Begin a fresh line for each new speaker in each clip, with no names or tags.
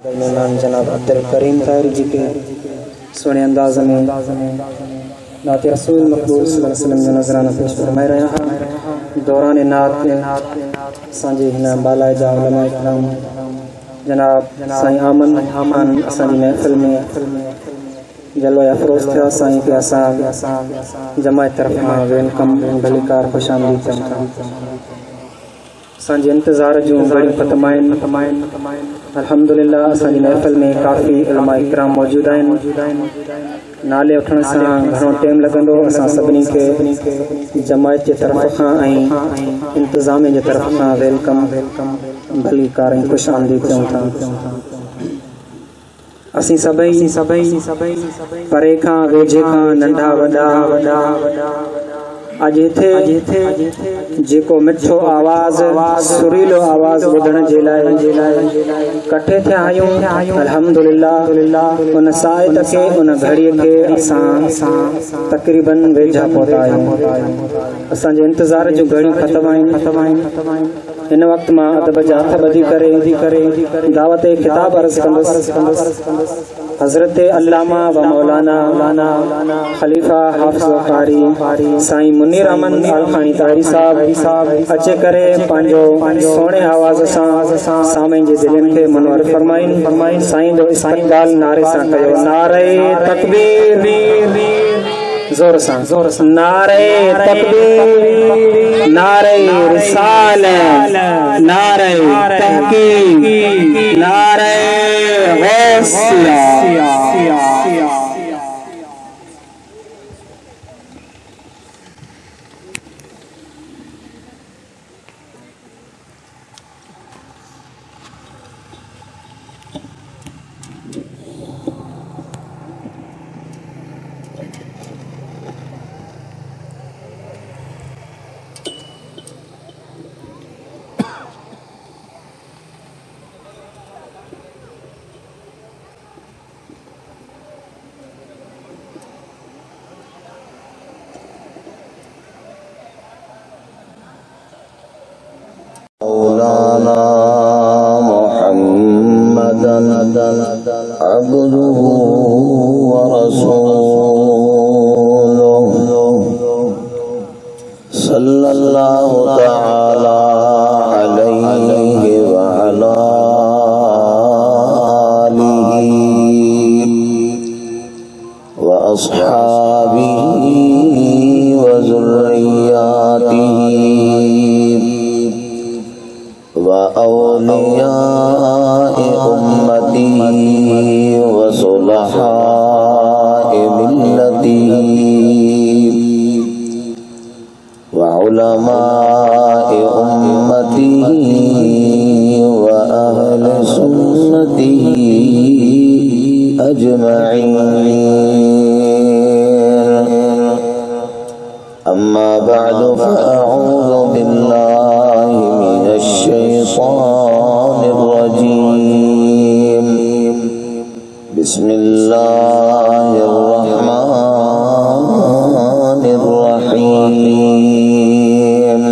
मेहमान जनाब अब्दुल करीम ताहिरी जी के सोने अंदाज में नात रसूल मक़बूल सल्लल्लाहु अलैहि वसल्लम जो नज़राना पेश फरमाए रहा है। दौरान नात असांजे हिन बाला जा उलमा इकराम जनाब साईं आमन खान असांजी महफ़िल में जलवा अफरोज़ थिया। साईं खे असां जमायत तरफ़ां वेलकम भलीकार ख़ुश आमदीद चऊं था। असांजे इंतज़ार जूं घड़ियूं ख़त्म आहिनि। अल्हम्दुलिल्लाह असांजी महफ़िल में काफ़ी उलमा इकराम मौजूद आहिनि। नाले वठण सां घणो टाइम लॻंदो। असां सभिनी खे जमायत जे तरफ़ खां ऐं इंतिज़ामिया जे तरफ़ खां वेलकम भलीकार ऐं ख़ुश आमदीद चऊं था। असीं सभई परे खां वेझे खां नंढा वॾा अॼु हिते जेको मिठो आवाज़ सुरीलो आवाज़ ॿुधण जे लाइ कठे थिया आहियूं। अल्हम्दुलिल्लाह उन साइद खे उन घड़ीअ खे असां तक़रीबन वेझा पहुता आहियूं। असांजे इंतज़ार जूं घड़ियूं ख़त्म आहिनि। हिन वक़्तु मां अदब जा हथ ॿधी करे दावत ख़िताब अर्ज़ कंदुसि। हज़रत अल्लामा व मौलाना खलीफ़ा हाफ़िज़ कारी साईं मुनीर अहमद आलखानी ताहिरी साहब अचे करे पंहिंजो सोणे आवाज़ सां सामईं जे दिलनि खे मुनवर फरमाइन। साईं जो इस्तक़बाल नारे सां कयो। नारे तकबीर, जोर सां नारे तकबीर, नारे रिसालत, नारे तहक़ीक़, नारे गौसिया।
मौलाना मुहम्मदन अब्दुहु व रसूलुहु सल्लल्लाहु तआला अलैहि व अला आलिहि व अस्हाबिहि व ज़ुर्रिय्यातिहि औलियाए उम्मती व सुलहाए मिल्लती व उलमाए उम्मती व अहले सुन्नती अजमईन। अम्मा बअदु फअऊज़ु बिल्लाहि मिनश शैतानिर रजीम। बिस्मिल्लाहिर रहमानिर रहीम।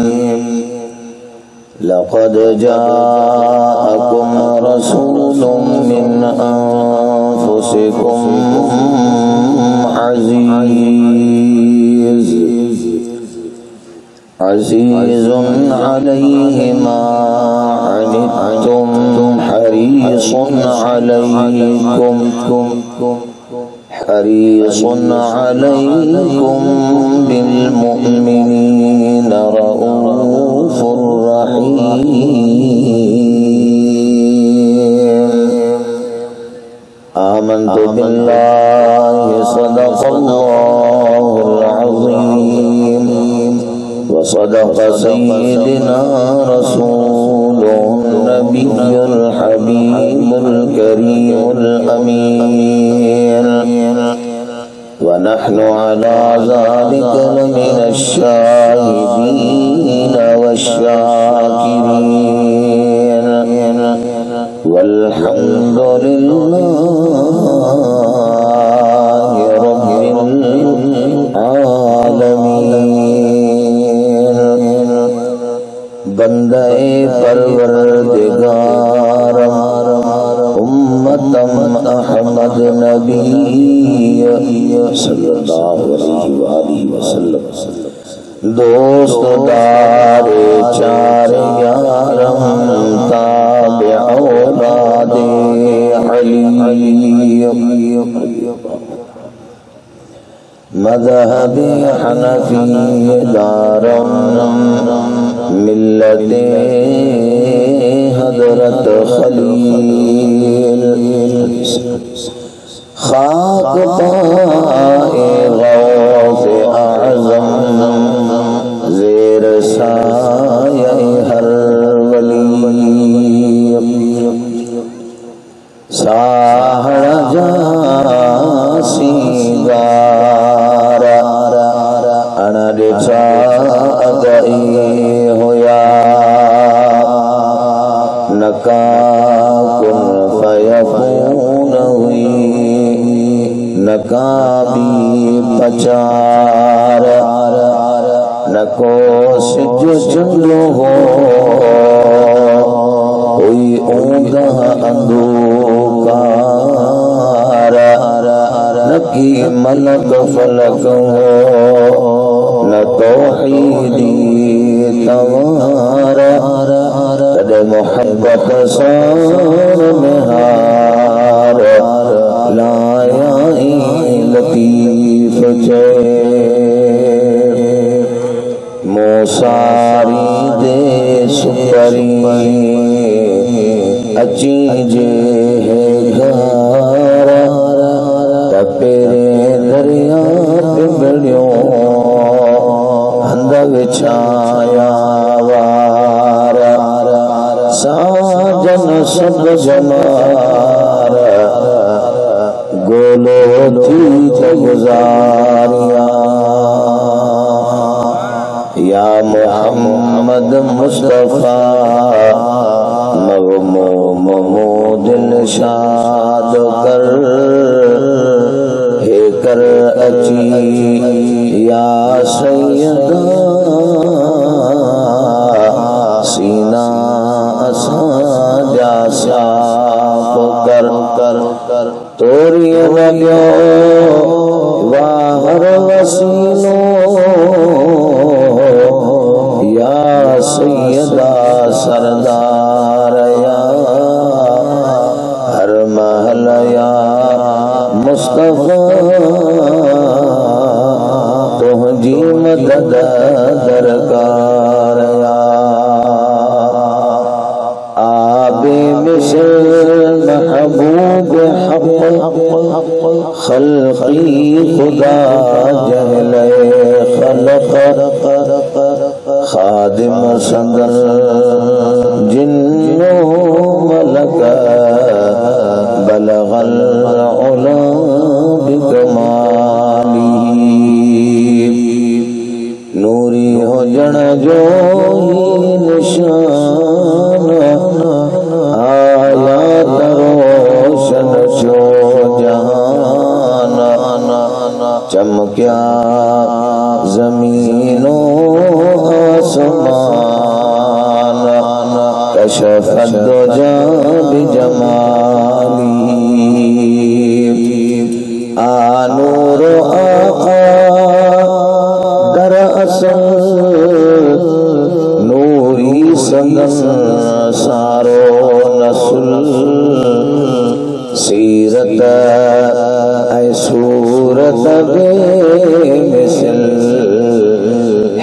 लक़द जाअकुम रसूलुम मिन अनफुसिकुम अज़ीज़ुन अलैहि मा अनित्तुम हरीसुन अलैकुम बिल मुमिनीना रऊफ़ुर रहीम। आमन्तु बिल्लाहि सदक़ल्लाहुल अज़ीम व सदक़ सय्यिदुना रसूलुन नबियुल हबीबुल करीमुल अमीन व नहनु अला ज़ालिका लमिनश शाहिदीन वश्शाकिरीन वल्हम्दुलिल्लाहि रब्बिल आलमीन। बंदे परवरदिगार उम्मतम अहमद नबी सल्लल्लाहु अलैहि वसल्लम दोस्त दारे चार यारम ताबे औलादे अली मज़हब हनफी दारम मिल्लते हज़रत खलील खाक पाए गौसे आज़म ज़ेर साये हर वली साहरा जासी गारा अनरिचा अगई होया नका कुन फयकून हुई नका भी पचार नको सिज चंदो हो हुई ऊंदा अंधकार नकी मलक फलक हो न तौहीदी तवार तद मोहब्बत सार निहार लाया लतीफ चे मोसारी दे सुपरी अची जे है घर तपेरे दरिया पे बड़ियो हंद विछाया वार साजन सब जमार गोलो थी गुजारिया या मोहम्मद मुस्तफा मगमूम दिल शाद कर हे कर अची या सैयदा सीना असांजा साफ कर तोरी वॻियो वाहर वसीलो या सैयदा सरदार या हर महल या मुस्तफा तुझी मदद दरकार या आबे मिसल महबूब हक खल्क़ी खुदा जहले खलक खादिम संदर जिन्नो मलक बलगल उला बिकमाली नूरी हो जन जो निशान आया रोशन जो जहान चमक्या जमीनों आसमान कशफत दुजा बिजमाली आनूर आका दरअसल नूरी सनस सारो नस्ल सीरत ऐ सूरत बे मिसल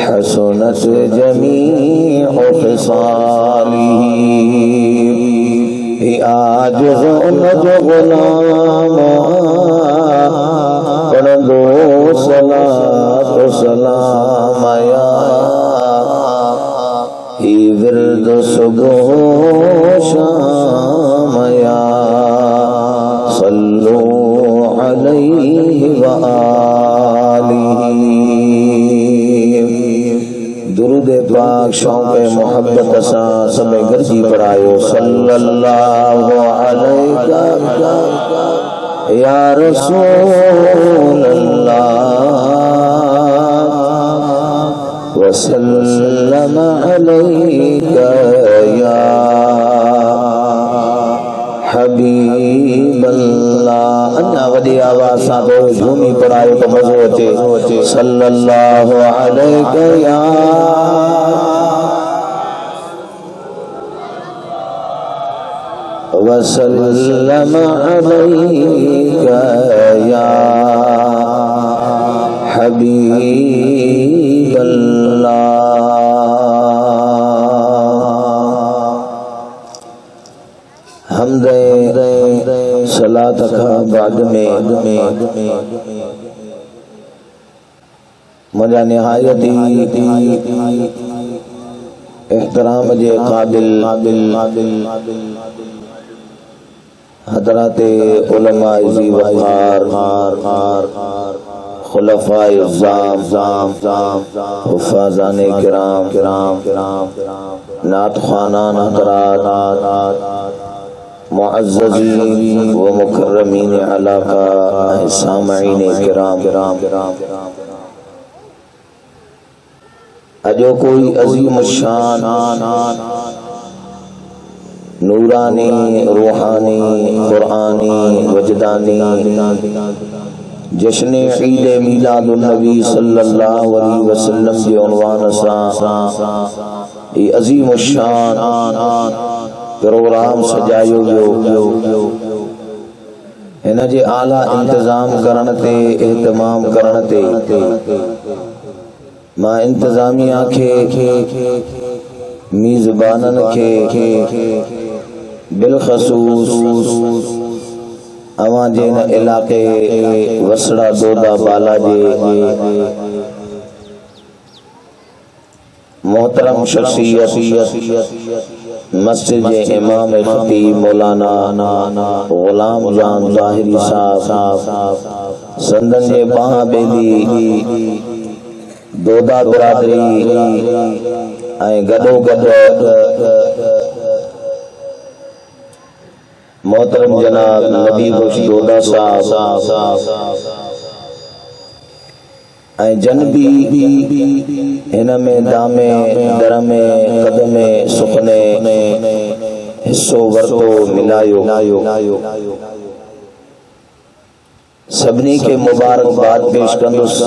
हसनत जमीअ ख़िसाली आजिज़ उनजो गुलाम पढ़ंदो सलात सलाम या ही विर्द सुबह शाम या सल्लू अलैहि व आलिहि दुरूद पाक शौक़ मोहब्बत सा सब गरजी पर आयो सल्लल्लाहु अलैहि या रसूल अल्लाह वसल्लम अलैका या हबीब अल्लाह अन्ना वडी आवाज सां तो झूमी पढ़ायो तो मज़ो अचे सल्लल्लाहु अलैहि या वसल्लम अलैका या हबीब अल्लाह हमदे सलात का बाद में मुझा निहायती एहतराम जे काबिल हजरात उलमा इज़ी वक़ार खुलफाए ज़ाम हुफ़ाज़ाने किराम नात ख़ानान हज़रात मुअज़्ज़ज़ीन व मुकर्रमीन अलाका सामईन किराम अजो कोई अज़ीम शान नूरानी रूहानी कुरानी वजदानी जश्न ईद मीलादुन नबी सल्लल्लाहु अलैहि वसल्लम के उन्वान सां ये अज़ीम शान प्रोग्राम सजायो वियो हिन जे आला इंतजाम करण ते एहतमाम करण ते मां इंतजामिया के मीज़बानन के बिलखसूस अवां जे न इलाके वसड़ा दोदा बाला जे मोहतरम शख्सियत मस्जिद जे इमाम खतीब मौलाना गुलाम जान ज़ाहिरी साहब संदन जे बाह बेली दोदा बिरादरी गडो गड मोहतरम जनाब नबी बख्श दोदा साहब जनबी हिन में दामे दरमे कदमे सुखने हिस्सो वरतो मिलायो सभनी के मुबारकबाद पेश कंदुस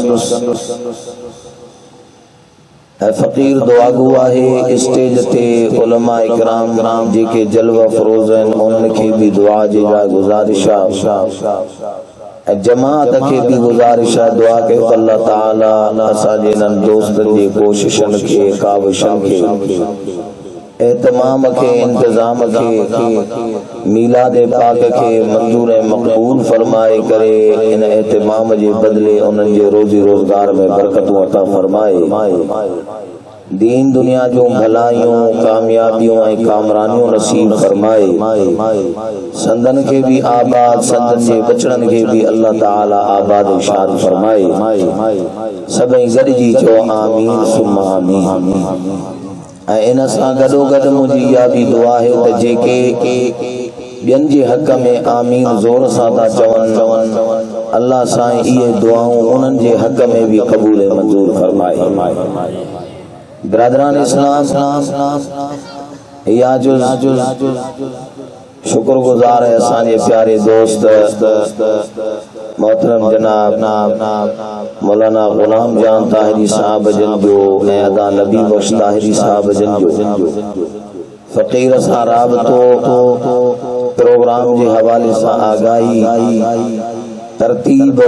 फकीर दुआगु आहे स्टेज ते उलमा इकराम जेके जलवा फरोज हैं उन्हनि खे भी दुआ जी गुजारिश जमात के भी गुजारिश दुआ के अल्लाह ताला असांजे नन दोस्तन जी कोशिशन के काविशन के एहतमाम के इंतजाम के मीलाद पाक के मंजूर मकबूल फरमाए करे इन एहतमाम जे बदले उन्हनि जे रोजी रोजगार में बरकतूं अता फरमाए दीन दुनिया जो भलाइयों कामयाबियों ऐं कामरानियों नसीब फरमाए संदन के भी आबाद संदन जे बचड़न के भी अल्लाह ताला आबाद इरशाद फरमाए सभई गॾिजी चओ आमीन सुम्मा आमीन इन सां गॾो गॾु मुंहिंजी इहा बि दुआ है त जेके ॿियनि जे हक़ में आमीन ज़ोर सां था चवनि अल्लाह साईं इहे दुआऊं उन्हनि जे हक़ में भी क़बूल मंजूर फरमाए बिरादरान इस्लाम या जो शुक्रगुजार है असांजे प्यारे दोस्त मोहतरम जनाब मौलाना गुलाम जान ताहिरी साहब जन जो ऐं अदा नबी बख्श ताहिरी साहब जन जो फ़कीर सां राबतो प्रोग्राम जे हवाले सां आगाही तरतीब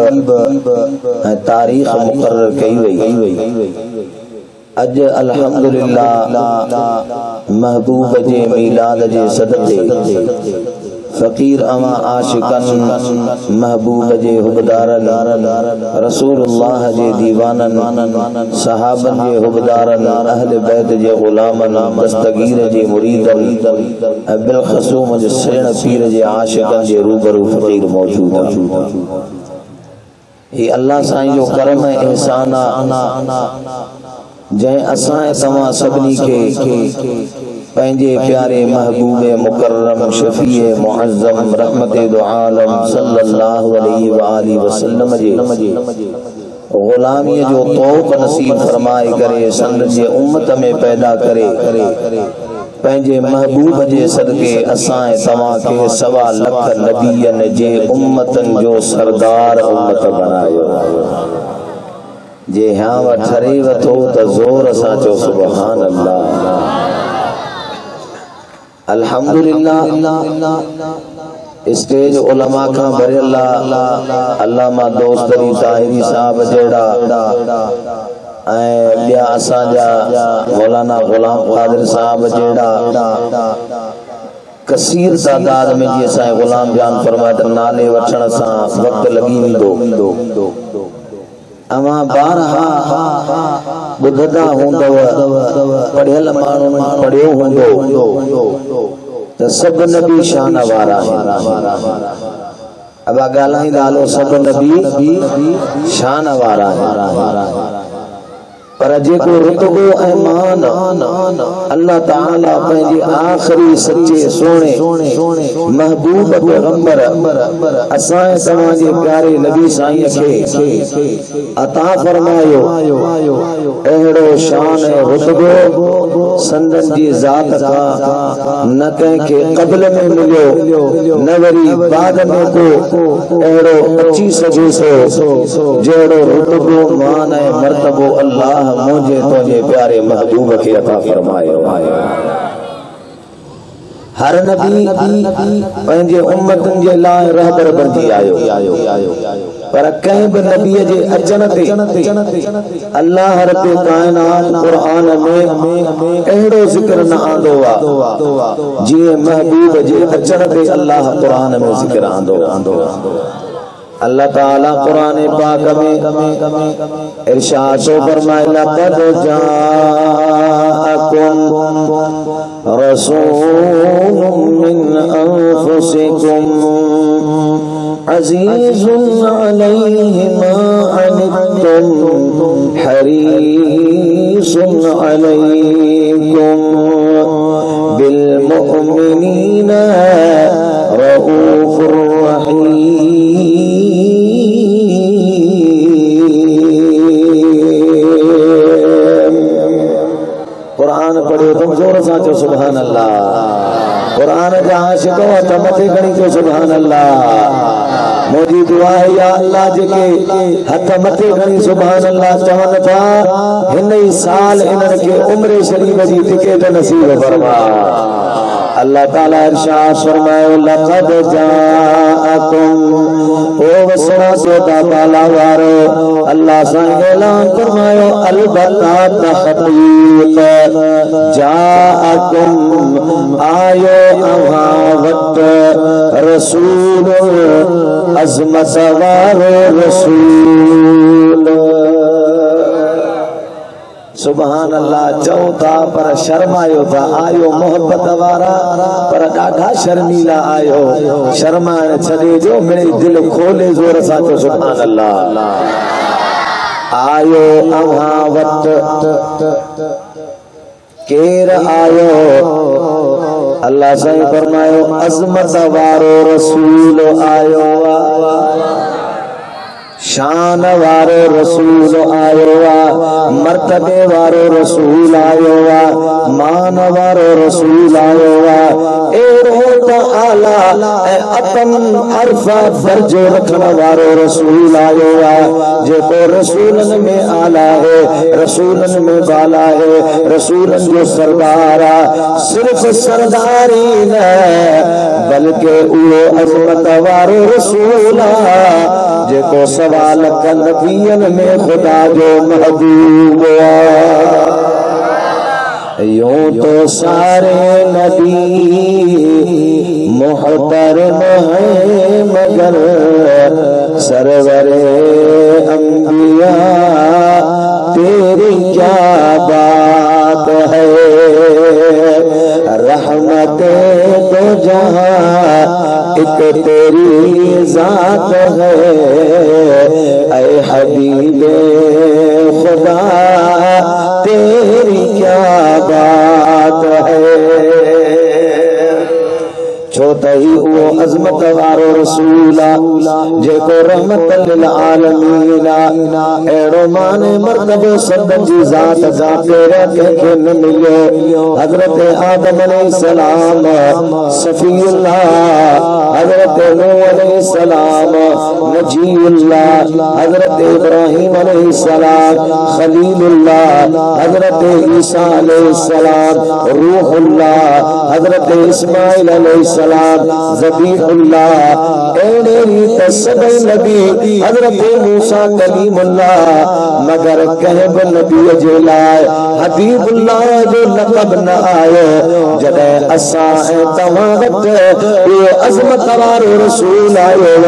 ऐं तारीख़ मुक़र्रर कई वई अज अल्हम्दुलिल्लाह महबूब जे मीलाद जे सदक़े फकीर अमा आशिकन महबूब जे हुबदारन रसूलुल्लाह जे दीवानन सहाबन जे हुबदारन अहल बैत जे गुलामन दस्तगीर जे मुरीदन बिलखसूम जे सेण पीर जे आशिकन जे रूबरू फकीर मौजूद ये अल्लाह साईं जो करम एहसान जै असां तमाम सभनी के पंहिंजे प्यारे महबूब मुकर्रम शफीए मुअज़्ज़म रहमते दो आलम सल्लल्लाहु अलैहि व आलिहि वसल्लम जे गुलामी जो तौक़ नसीब फरमाए करे संद जे उम्मत में पैदा करे पंहिंजे महबूब जे सदके असां तव्हां खे 1.25 लख नबियन जे उम्मतन जो सरदार उम्मत बनायो जे हाँ ठरे वठो त ज़ोर सां चओ सुभान अल्लाह अल्हम्दुलिल्लाह। स्टेज उलमा खां भरियल अल्लामा दोस्त अली ताहिरी साहब जहिड़ा ॿिया असांजा मौलाना गुलाम कादिर साहब जहिड़ा कसीर तादाद में जी असांजे गुलाम जान फरमाए नाले वठण सां वक़्तु लॻी वेंदो। अवां बारहा ॿुधंदा हूंदव पढ़ियल माण्हू पढ़ियो हूंदो त सभु नबी शान वारा आहिनि। अब ॻाल्हाईंदा हलो सभु नबी शान वारा आहिनि पर जेको रुतबो ऐं मान अल्लाह ताला पंहिंजे आख़िरी सच्चे सोणे महबूब पैगंबर असां तव्हांजे प्यारे नबी साईं खे अता फरमायो। अहिड़ो शान ऐं रुतबो संदन जी ज़ात खां न कंहिंखे क़ब्ल में मिलियो न वरी बाद में को अहिड़ो अची सघे सो जहिड़ो रुतबो मान ऐं मर्तबो अल्लाह मुझे तुझे प्यारे महबूब के अता फरमायो। हर नबी पंहिंजे उम्मतन जे लाइ रहबर बणजी आयो पर कंहिं बि नबीअ जे अचण ते अल्लाह रब्बे कायनात क़ुरान में अहिड़ो ज़िक्र न आंदो आहे जीअं महबूब जे अचण ते अल्लाह क़ुरान में ज़िक्र आंदो। अल्लाह ताला कुरान पाक में इरशाद फरमाए लक़द जाअकुम रसूलुम मिन अनफुसिकुम अज़ीज़ुन अलैहि मा अनित्तुम हरीसुन अलैकुम बिल मुमिनीना रऊफुर रहीम। कुरान पढ़ो तुम जोर सां चो सुभान अल्लाह। कुरान जा आशिक़ हथ मथे खणी चो सुभान अल्लाह। मुंहिंजी दुआ है या अल्लाह जेके हथ मथे खणी सुभान अल्लाह चवनि था हिन ई साल इन्हनि खे उम्र शरीफ जी टिकट नसीब फरमा। अल्लाह ताला इरशाद फरमायो लक़द जाअकुम ओ वसना सोता ताला वारो अल्लाह साईं ऐलान फरमायो अलबत्ता तहक़ीक़ जाअकुम आयो अव्हां वक्त रसूल अज़मत वारो रसूल। सुभान अल्लाह चऊं था पर शर्मायो था आयो मोहब्बत वारा पर ॾाढा शर्मीला आयो शर्माइण छॾे जो मिड़ई दिल खोले ज़ोर सां चओ सुभान अल्लाह। आयो अव्हां वक्त केर आयो अल्लाह साईं फरमायो अज़मत वारो रसूल आयो शान वारो रसूल आयो मर्तबे वारो रसूल आयो मान वारो रसूल आयो आला अतम अरफा दर्जो रखण वारो रसूल आयो जेको रसूलन में आला है रसूलन में बाला है रसूलन जो सरदार सिर्फ सरदारी न बल्कि उहो अज़मत वारो रसूल जेको सवाल नबियन में खुदा जो महबूब यूं तो सारे नबी मुहतरम है मगर सरवरे अंबिया तेरी क्या बात है रहमत तो जहाँ एक तेरी जात है ऐ हबीबे खुदा तेरी क्या बात है। छो छो त ही वो अज़मत वारो रसूल जेको रहमत लिल आलमीन एड़ो माने मर्तबो सब जी जात जा तेरे के न मिलो हजरत आदम अलैहिस्सलाम सफीउल्लाह हजरत नूह अलैहिस्सलाम नजीउल्लाह हजरत इब्राहिम अलैहिस्सलाम खलीलुल्लाह हजरत ईसा अलैहिस्सलाम रूहुल्लाह हजरत इस्माइल अलैहिस्सलाम ज़बीहुल्लाह एड़े रीत सभई नबी हजरत मूसा कलीमुल्लाह मगर कहब नबी जे लाए हबीबुल्लाह जो लक़ब न आयो जॾहिं असां ऐं तव्हां वटि उहो अज़मत वारो रसूल आयो त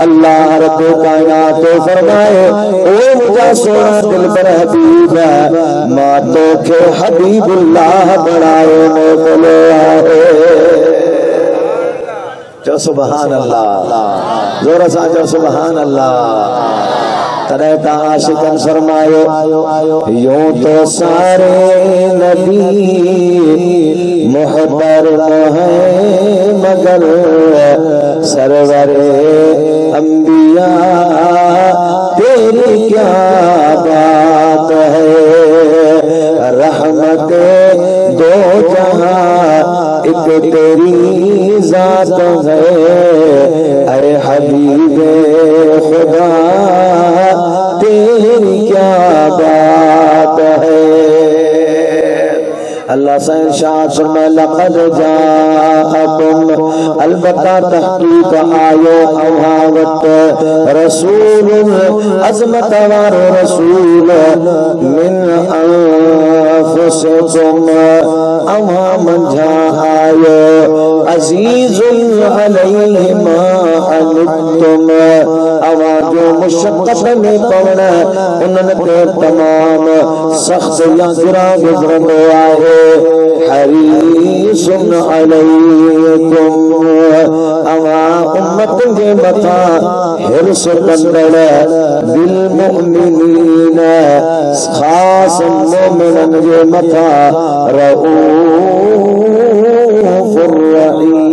अल्लाह रब कायनात फरमाए ओ मुंहिंजा सोना दिलबर हबीब मां तोखे हबीबुल्लाह बणायो मोकिलियो आहे। चो सुभान अल्लाह जोर सां चो सुभान अल्लाह। तॾहिं त आशिकन फरमायो यूं तो सारे नबी मुहतरम है मगर सरवरे अंबिया तेरी क्या बात है रहमत दो जहां एक तेरी जात है अरे हबीबे खुदा तेरी क्या बात है। अल्लाह से इरशाद फरमाए लक़द जाअकुम अलबत्ता तहक़ीक़ आयो अव्हां वटि रसूल अज़मत वारो रसूल मिन अनफुसिकुम अव्हां मंझा आयो अज़ीज़ुन अलैहि मा अनित्तुम अव्हां जो मुशक्क़त में पवण उन्हनि ते तमाम सख़्त या गिरा गुज़रंदो आहे हरीसुन अलैकुम अव्हां उम्मत जे मथा हिर्स कंदड़ बिल मुमिनीन ख़ास मोमिनन जे मथा रऊफ़ुर रहीम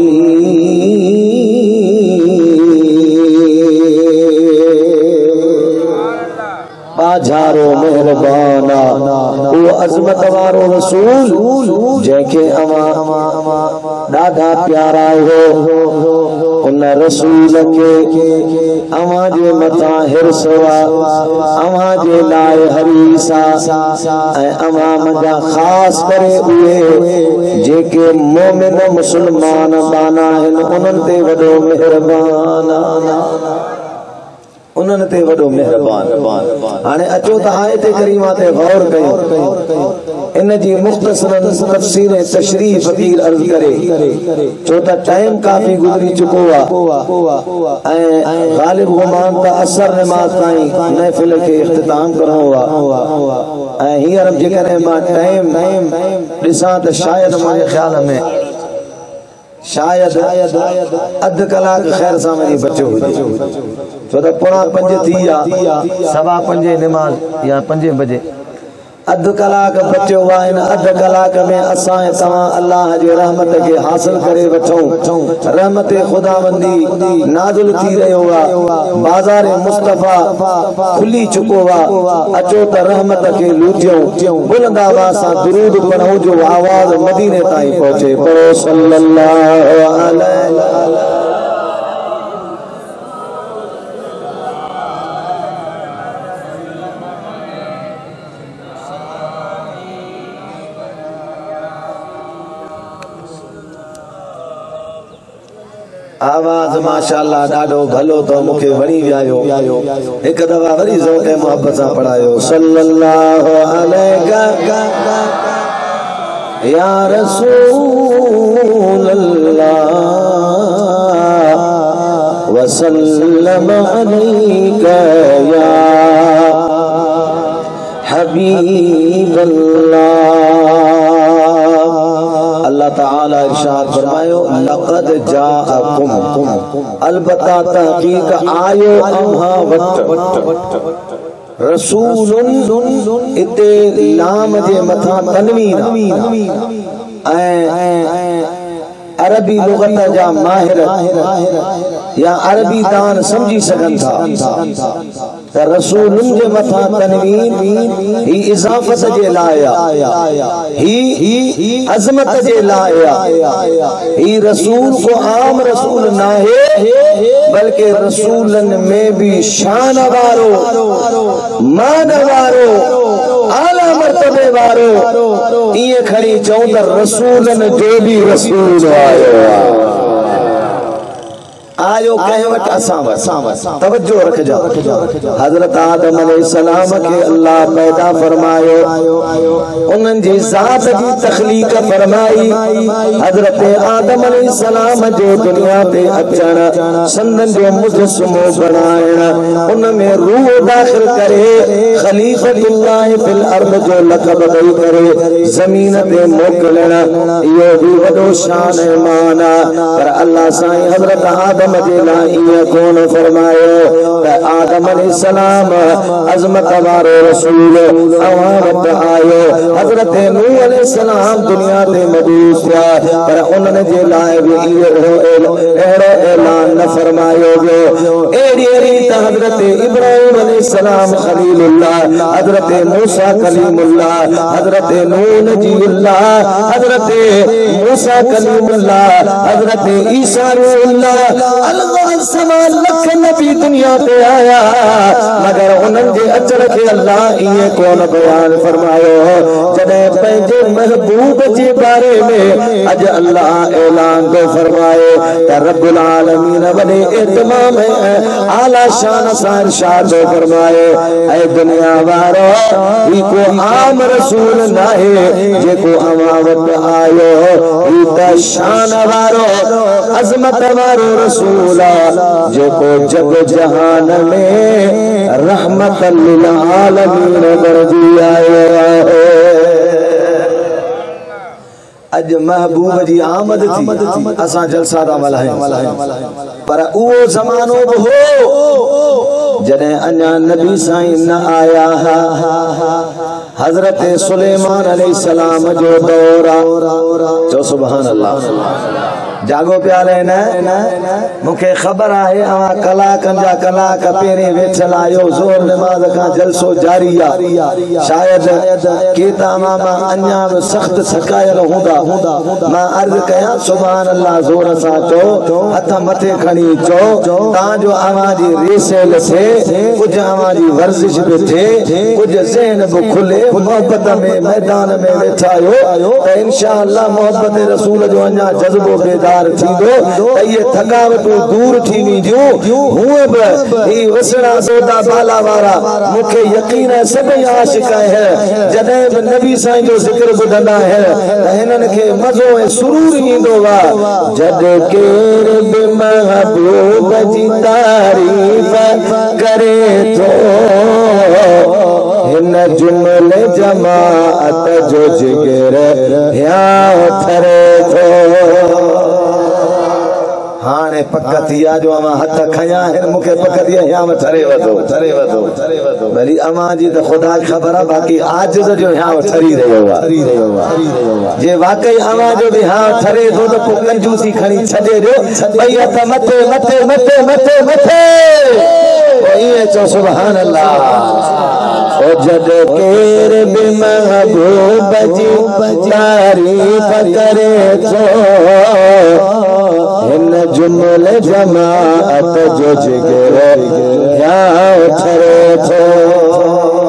बाजारो मेहरबाना वो अज़मत वारो रसूल जंहिंखे अवां ॾाढा प्यारा हो उन रसूल खे अवां जे मथां हिर्स अवां जे लाइ हरीसा ऐं अवां मुंहिंजा ख़ासि करे उहे जेके मोमिन मुस्लमान बाना आहिनि उन्हनि ते वॾो मेहरबान उन्हनि ते वॾो मेहरबान। हाणे अचो त आयत करीमा ते गौर कयो इन जी मुख़्तसरन तफ़सीर तशरीह फ़कीर अर्ज़ करे छो त टाइम काफ़ी गुज़री चुको आहे ऐं ग़ालिब गुमान त असर नमाज़ ताईं महफ़िल खे इख़्तिताम करणो आहे ऐं हींअर जेकॾहिं मां टाइम ॾिसां त शायद मुंहिंजे ख़्याल में शायद अध कलाक खैर सां वञी बचो हुजे छो त पोणा 5 थी विया 5:15 नमाज़ या 5 बजे अध कलाक बचो आहे इन अध कलाक में असां तव्हां अल्लाह जे रहमत खे हासिल करे वठूं रहमत खुदावंदी नाज़िल थी रहियो आहे बाज़ार मुस्तफ़ा खुली चुको आहे अचो त रहमत खे लूटियूं बुलंद आवाज़ सां दुरूद पढ़ूं जो आवाज़ मदीने ताईं पहुचे पढ़ो सल्लल्लाहु अलैहि आवाज माशाअल्लाह ॾाढो भलो तो मुखे वणी वियो एक दफ़ा वरी ज़ौक़े मोहब्बत सां पढ़ायो सल्लल्लाहु अलैका या रसूल अल्लाह व सल्लम अलैका या हबीब अल्लाह ताला इरशाद फरमायो लक़द जाअकुम अलबत्ता तहक़ीक़ आयो अव्हां वटि रसूलुन इते लाम जे मथा तनवीन अरबी लुगत जा माहिर या अरबी दान समझी सकन था त रसूलुन जे मथा तनवीन ही इजाफत जे लाया ही अजमत जे लाया ही रसूल को आम रसूल ना है बल्कि रसूलन में भी शान वारो मान वारो आला मर्तबे वारो ये खड़ी चऊं त रसूलन जो भी रसूल आयो कह वट असां तवज्जो रखजो हजरत आदम अलैहिस्सलाम के अल्लाह पैदा फरमायो उन्हनि जी ज़ात जी तखलीक फरमाई हजरत आदम अलैहिस्सलाम जो दुनिया पे अचण संदन जो मुजस्समो बनाइण उन में रूह दाखिल करे खलीफतुल्लाह फिल अर्द जो लक़ब ॾेई करे ज़मीन ते मोकिलण इहो भी वॾो शान मान पर अल्लाह साईं हजरत आदम कौन फरमायो आदम अलैहिस्सलाम अजमत वारो रसूल अवामत आयो हजरत नूह अलैहिस्सलाम दुनिया ते मबूस थिया पर उन्हनि जे लाइ भी अहिड़ो ऐलान न फरमायो वियो एड़ी रीत हजरत इब्राहिम अलैहिस्सलाम खलीलुल्लाह हजरत मूसा कलीमुल्लाह हजरत नूह नजीउल्लाह हजरत मूसा कलीमुल्लाह हजरत ईसा रूहुल्लाह लख नबी दुनिया ते आया मगर उन्हनि जे अचण खे अल्लाह इहे कोन बयान फरमायो जॾहिं पंहिंजे महबूब जे बारे में अॼु अल्लाह ऐलान थो फरमाए त रब्बुल आलमीन वॾे इत्माम आला शान सां इरशाद थो फरमाए ऐ दुनिया वारो ही को आम रसूल नाहे जेको अवां वटि आयो ही त शान वारो अज़मत वारो रसूल जेको जग जहान में रहमत लिल आलमीन बरजी आयो आहे अज महबूब जी आमद थी असां जलसा ता मल्हायूं पर उहो ज़मानो बि हो जॾहिं अञा नबी साईं न आया हज़रत सुलेमान अलैहिस्सलाम जो दौर चो सुभान अल्लाह जागो प्यारे न मुखे खबर है अवा कलाकन जा कलाक पेरे वेठल आयो जोर नमाज का जलसो जारी शायद केता मामा अन्या सख्त थकायल हुंदा मां अर्ज कया सुभान अल्लाह जोर सा तो हथ मथे खणी चो ताजो आवाजी रेसेल थे कुछ आवाजी वर्जिश भी थे कुछ ज़हन भी खुले मोहब्बत में मैदान में वेठायो त इंशाअल्लाह मोहब्बत रसूल जो अन्या जज्बो बेदार ये थकावट दूर थी वेंदियूं हुए भी वसड़ा सौदा बाला वारा मुखे यकीन है सभई आशिक है जदे नबी साईं जो जिक्र बुधंदा है त हिनन के मजो ऐं सुरूर ईंदो वा जद केर बि महबूब जी तारीफ करे थो हिन जुमले जमाअत जो जिगर या थरे थो हाने पक थिया जो अमा हथ खया है मुखे पक थिया याम थरे वदो भली अमा जी तो खुदा खबर है बाकी आज जो याम थरी रहियो जे वाकई अमा जो भी हां थरे दो तो पो कंजूसी खणी छडे दो भई हथ मथे मथे मथे मथे मथे ओ ये चो सुभान अल्लाह ओ जद केर बि महबूब जी तारीफ करे थो हिन जुमले जमाअत जो जिगर या थरे थो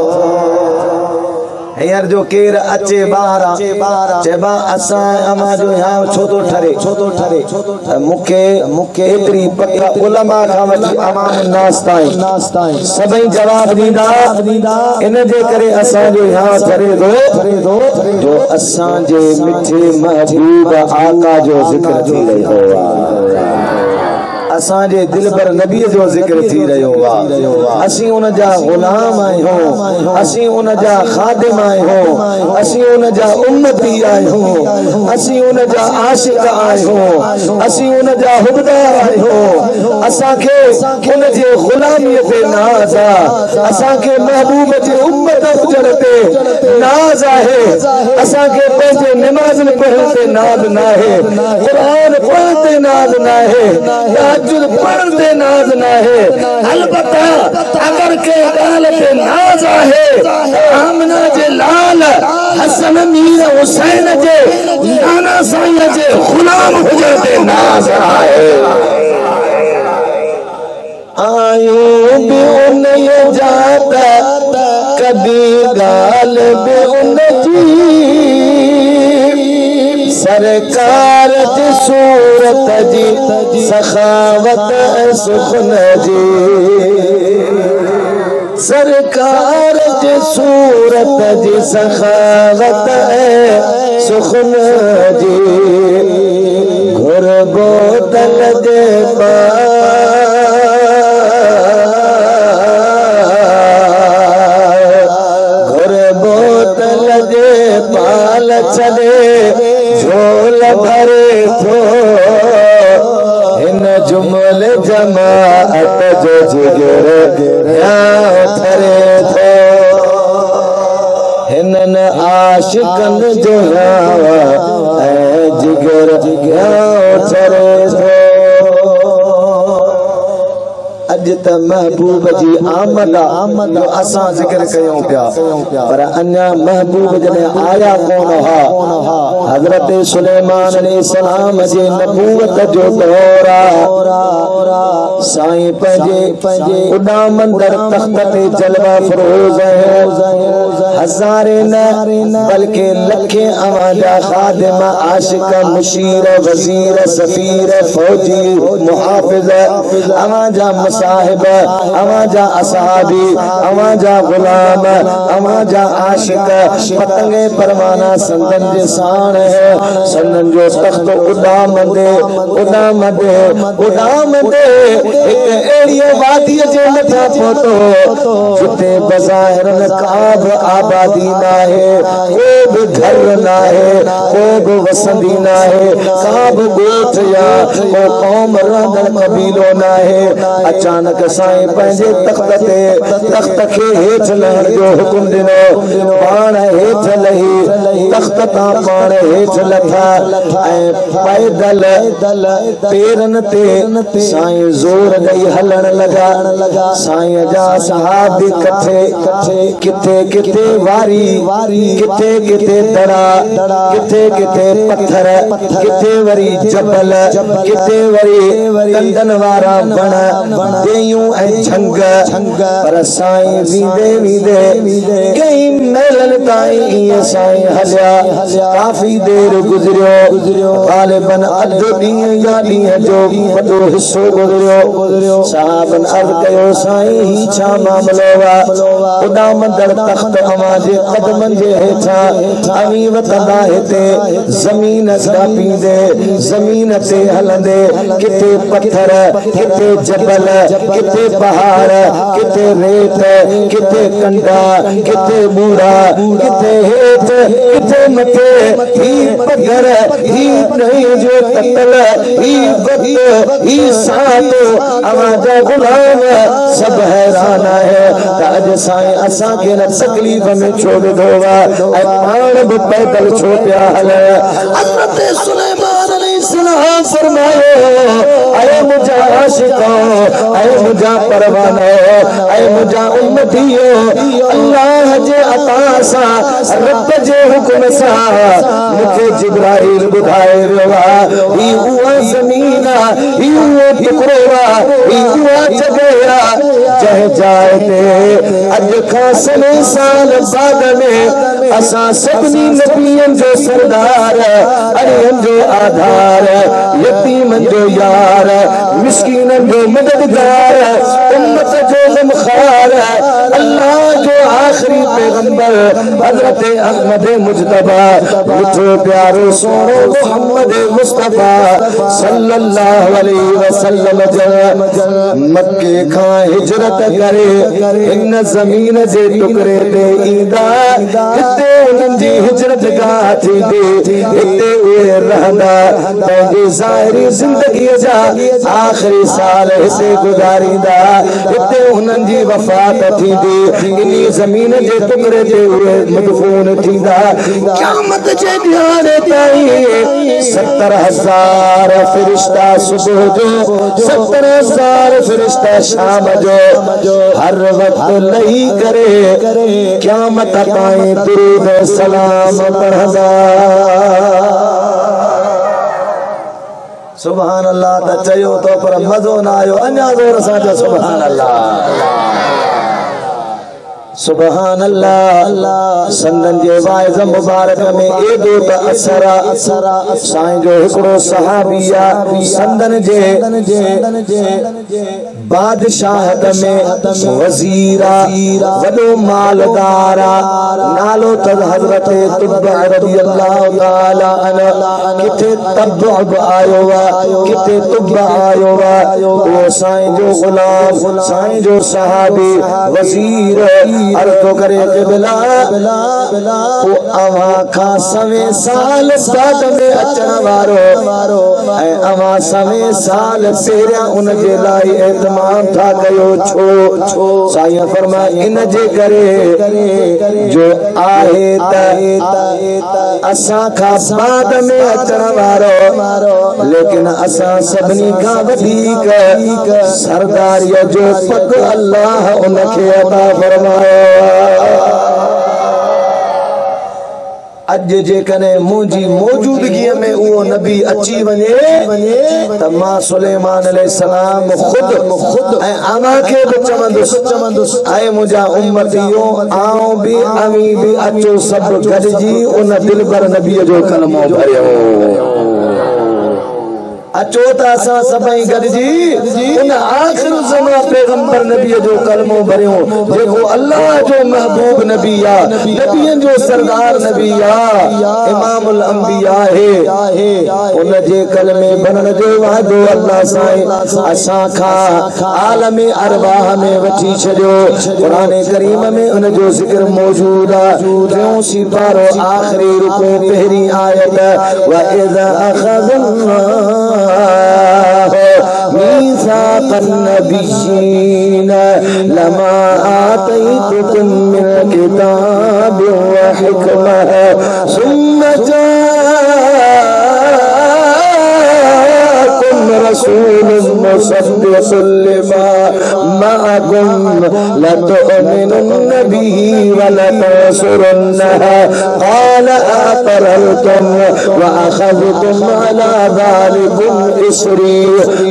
यार जो केर अचे बाहरा चेबा असा अमा जो यहाँ छो तो ठरे मुखे इतरी पक्का उलमा का वठी अमाम नास ताईं सभई जवाब दीदा इन जे करे असा जो यहाँ ठरे दो जो असा जे मिठे महबूब आका जो जिक्र थी रही हो असांजे दिल पर नबी जो जिक्र थी रहियो आहे असीं उन जा गुलाम आहियूं असीं उन जा खादिम आहियूं असीं उन जा उम्मती आहियूं असीं उन जा आशिक आहियूं असीं उन जा हुबदार आहियूं असांखे उन जे गुलामीअ ते नाज़ आहे असांखे महबूब जी उम्मत हुजण ते नाज़ आहे असांखे पंहिंजे नमाज़ पढ़ण ते नाज़ न आहे क़ुरान पढ़ण ते नाज़ न आहे तहज्जुद पढ़ण ते नाज़ न आहे अलबत्ता अगर के ॻाल्हि ते नाज़ आहे आमना जे लाल हसन मीर हुसैन जे नाना साईं जे गुलाम हुजण ते नाज़ आहे आयूं भी उन जात कदी गाल भी उन सरकार जी सूरत जी सखावत सुखन जी सरकार जी सूरत जी सखावत सुखन जी घुर बोतल दे पाल चले झोल भरे थो हिन जुमल जमाअत जो जिगर थरे थो हिनन आशिकन जो जिगर थरे थो अज त महबूब जी आमद जो असां जिक्र कयूं पिया पर अन्या महबूब जॾहिं आया कोन हा हज़रत सुलेमान अलैहिस्सलाम जे नबूवत जो दौर साईं पंहिंजे उॾामंदड़ तख़्त ते जलवा फरोज़ हज़ारे न बल्कि लखे अवां जा खादिम आशिक मुशीर वज़ीर सफ़ीर फौजी मुहाफ़िज़ अवां जा साहिब अवां जा असहाबी अवां जा गुलाम अवां जा आशिक पतंगे परवाना संदन जे साण है संदन जो तख्त उॾामंदे एक एड़ी वादी जे मथा पहुतो जिते बज़ाहिर न का बि आबादी न आहे को बि घर न आहे को बि वसंदी न आहे का बि ॻोठ या को क़ौम रहंदड़ कबीलो न आहे अचानक साईं पंहिंजे तख्त खे हेठि लहण जो हुकुम ॾिनो पाण हेठि लही तख्त तां पाण हेठि लथा ऐं पैदल पेरनि ते साईं ज़ोर ॾेई हलण लॻा साईं जा सहाबी किथे किथे वारी किथे दड़ा किथे पत्थर किथे वरी जबल किथे वरी कंदन वारा बण देयूं ऐं झंग पर साईं वींदे कई मेलनि ताईं ईअं साईं हलिया काफ़ी देर गुज़रियो ग़ालिबन अधु ॾींहुं या ॾींहं जो वॾो हिसो गुज़रियो साहबन अर्ज़ कयो साईं ही छा मामलो आहे उॾामंदड़ तख़्त अवां जे क़दमनि जे हेठां अवी वतंदा हिते ज़मीन ॾापींदे ज़मीन ते हलंदे किथे पत्थर किथे जबल किथे पहाड़ किथे रेत किथे कंडा किथे बूढ़ा किथे हेठ किथे मथे ही पत्थर ही नहीं जो कतल ही वक्त ही साथ अवां जा गुलाम सब हैरान है अज साईं असां के न तकलीफ में छोड़ दो ऐं पाण भी पैदल छो पिया हले हज़रत सुलेमान अलैहिस्सलाम फरमायो ऐ मुंहिंजा आशिको ऐ मुंहिंजा परवानो ऐ मुंहिंजा उम्मतियो अल्लाह जे अता सां रब जे हुकुम सां मूंखे जिब्राइल ॿुधाए वियो ही उहा ज़मीन ही उहो टुकड़ो ही उहा जॻह जंहिं जाइ ते अॼु खां सने साल बाद में असां सभिनी नबियनि जो सरदार अरियनि जो आधार यतीमनि जो यार मिस्कीननि जो मददगार उम्मत जो गमखार अल्लाह जो आखिरी पैगंबर हजरत अहमद मुजतबा मिठो प्यारो सोनो मोहम्मद मुस्तफा सल्लल्लाहु अलैहि वसल्लम मक्के का हिजरत करे इन जमीन जे टुकड़े ते ईंदा हिते उन्हनि जी हिजरत गाह थींदी हिते उहे रहंदा पंहिंजी ज़ाहिरी ज़िंदगीअ जा आख़िरी साल हिते गुज़ारींदा हिते उन्हनि जी वफ़ात थींदी इन ज़मीन जे टुकड़े ते उहे मदफून थींदा क़यामत जे ॾियारे ताईं 70,000 फ़रिश्ता सुबुह जो 70,000 फ़रिश्ता शाम जो हर वक्त लही करे क़यामत ताईं दुरूद सलाम पढ़ंदा सुभान अल्लाह त चयो तो पर मज़ो न आयो अञा ज़ोर सां चओ सुभान अल्लाह सुभान अल्लाह संदन जे वाइज़ मुबारक में एदो त असर साईं जो हिकड़ो सहाबिया संदन जे बादशाहत में वजीरा वडो मालदारा नालो त हजरत तुब्बा रज़ियल्लाहु ताला अन्हु किथे तब्ब आयो वा किथे तुब्बा आयो वा वो साईं जो गुलाम साईं जो सहाबी वजीर अर्ज़ करे के बिला वो अवा खा सवे साल बाद में अचण वारो ऐ अवा सवे साल पहिरियां उन जे लाइ एतमाम था कयो छो साईं फरमा इन जे करे जो आहे त असां खा बाद में अचण वारो लेकिन असां सभिनी खां वधीक सरदारीअ जो पग अल्लाह उनखे अता फरमायो अज जे कने मुंहिंजी मौजूदगीअ में उहो नबी अची वञे त मां सुलेमान अलैहिस्सलाम खुद ऐं अमा खे बि चवंदुसि ऐं मुंहिंजा उम्मतियो आऊं बि अमी बि अचो सभु गॾिजी उन दिलबर नबीअ जो कलमो भरियो अचो त असां सभई गॾिजी उन आख़िर ज़मा पैगंबर नबीअ जो कलमो भरियो जेको अल्लाह जो महबूब नबी आ नबियन जो सरदार नबी आ इमामुल अंबिया है उन जे कलमे बनण जो वादो अल्लाह साईं असां खां आलम अरवाह में वठी छॾियो क़ुरान करीम में उन जो ज़िक्र मौजूद आ टियों सिपारो आखिरी रुको पहिरीं आयत व इज़ा अख़ज़ना मीसाक़ النبيين لما آتيتكم من كتاب وحكمة ثم جاءكم رسول مصدق لما معكم لتؤمنن به ولتنصرنه قال أقررتم وأخذتم على ذلكم إصري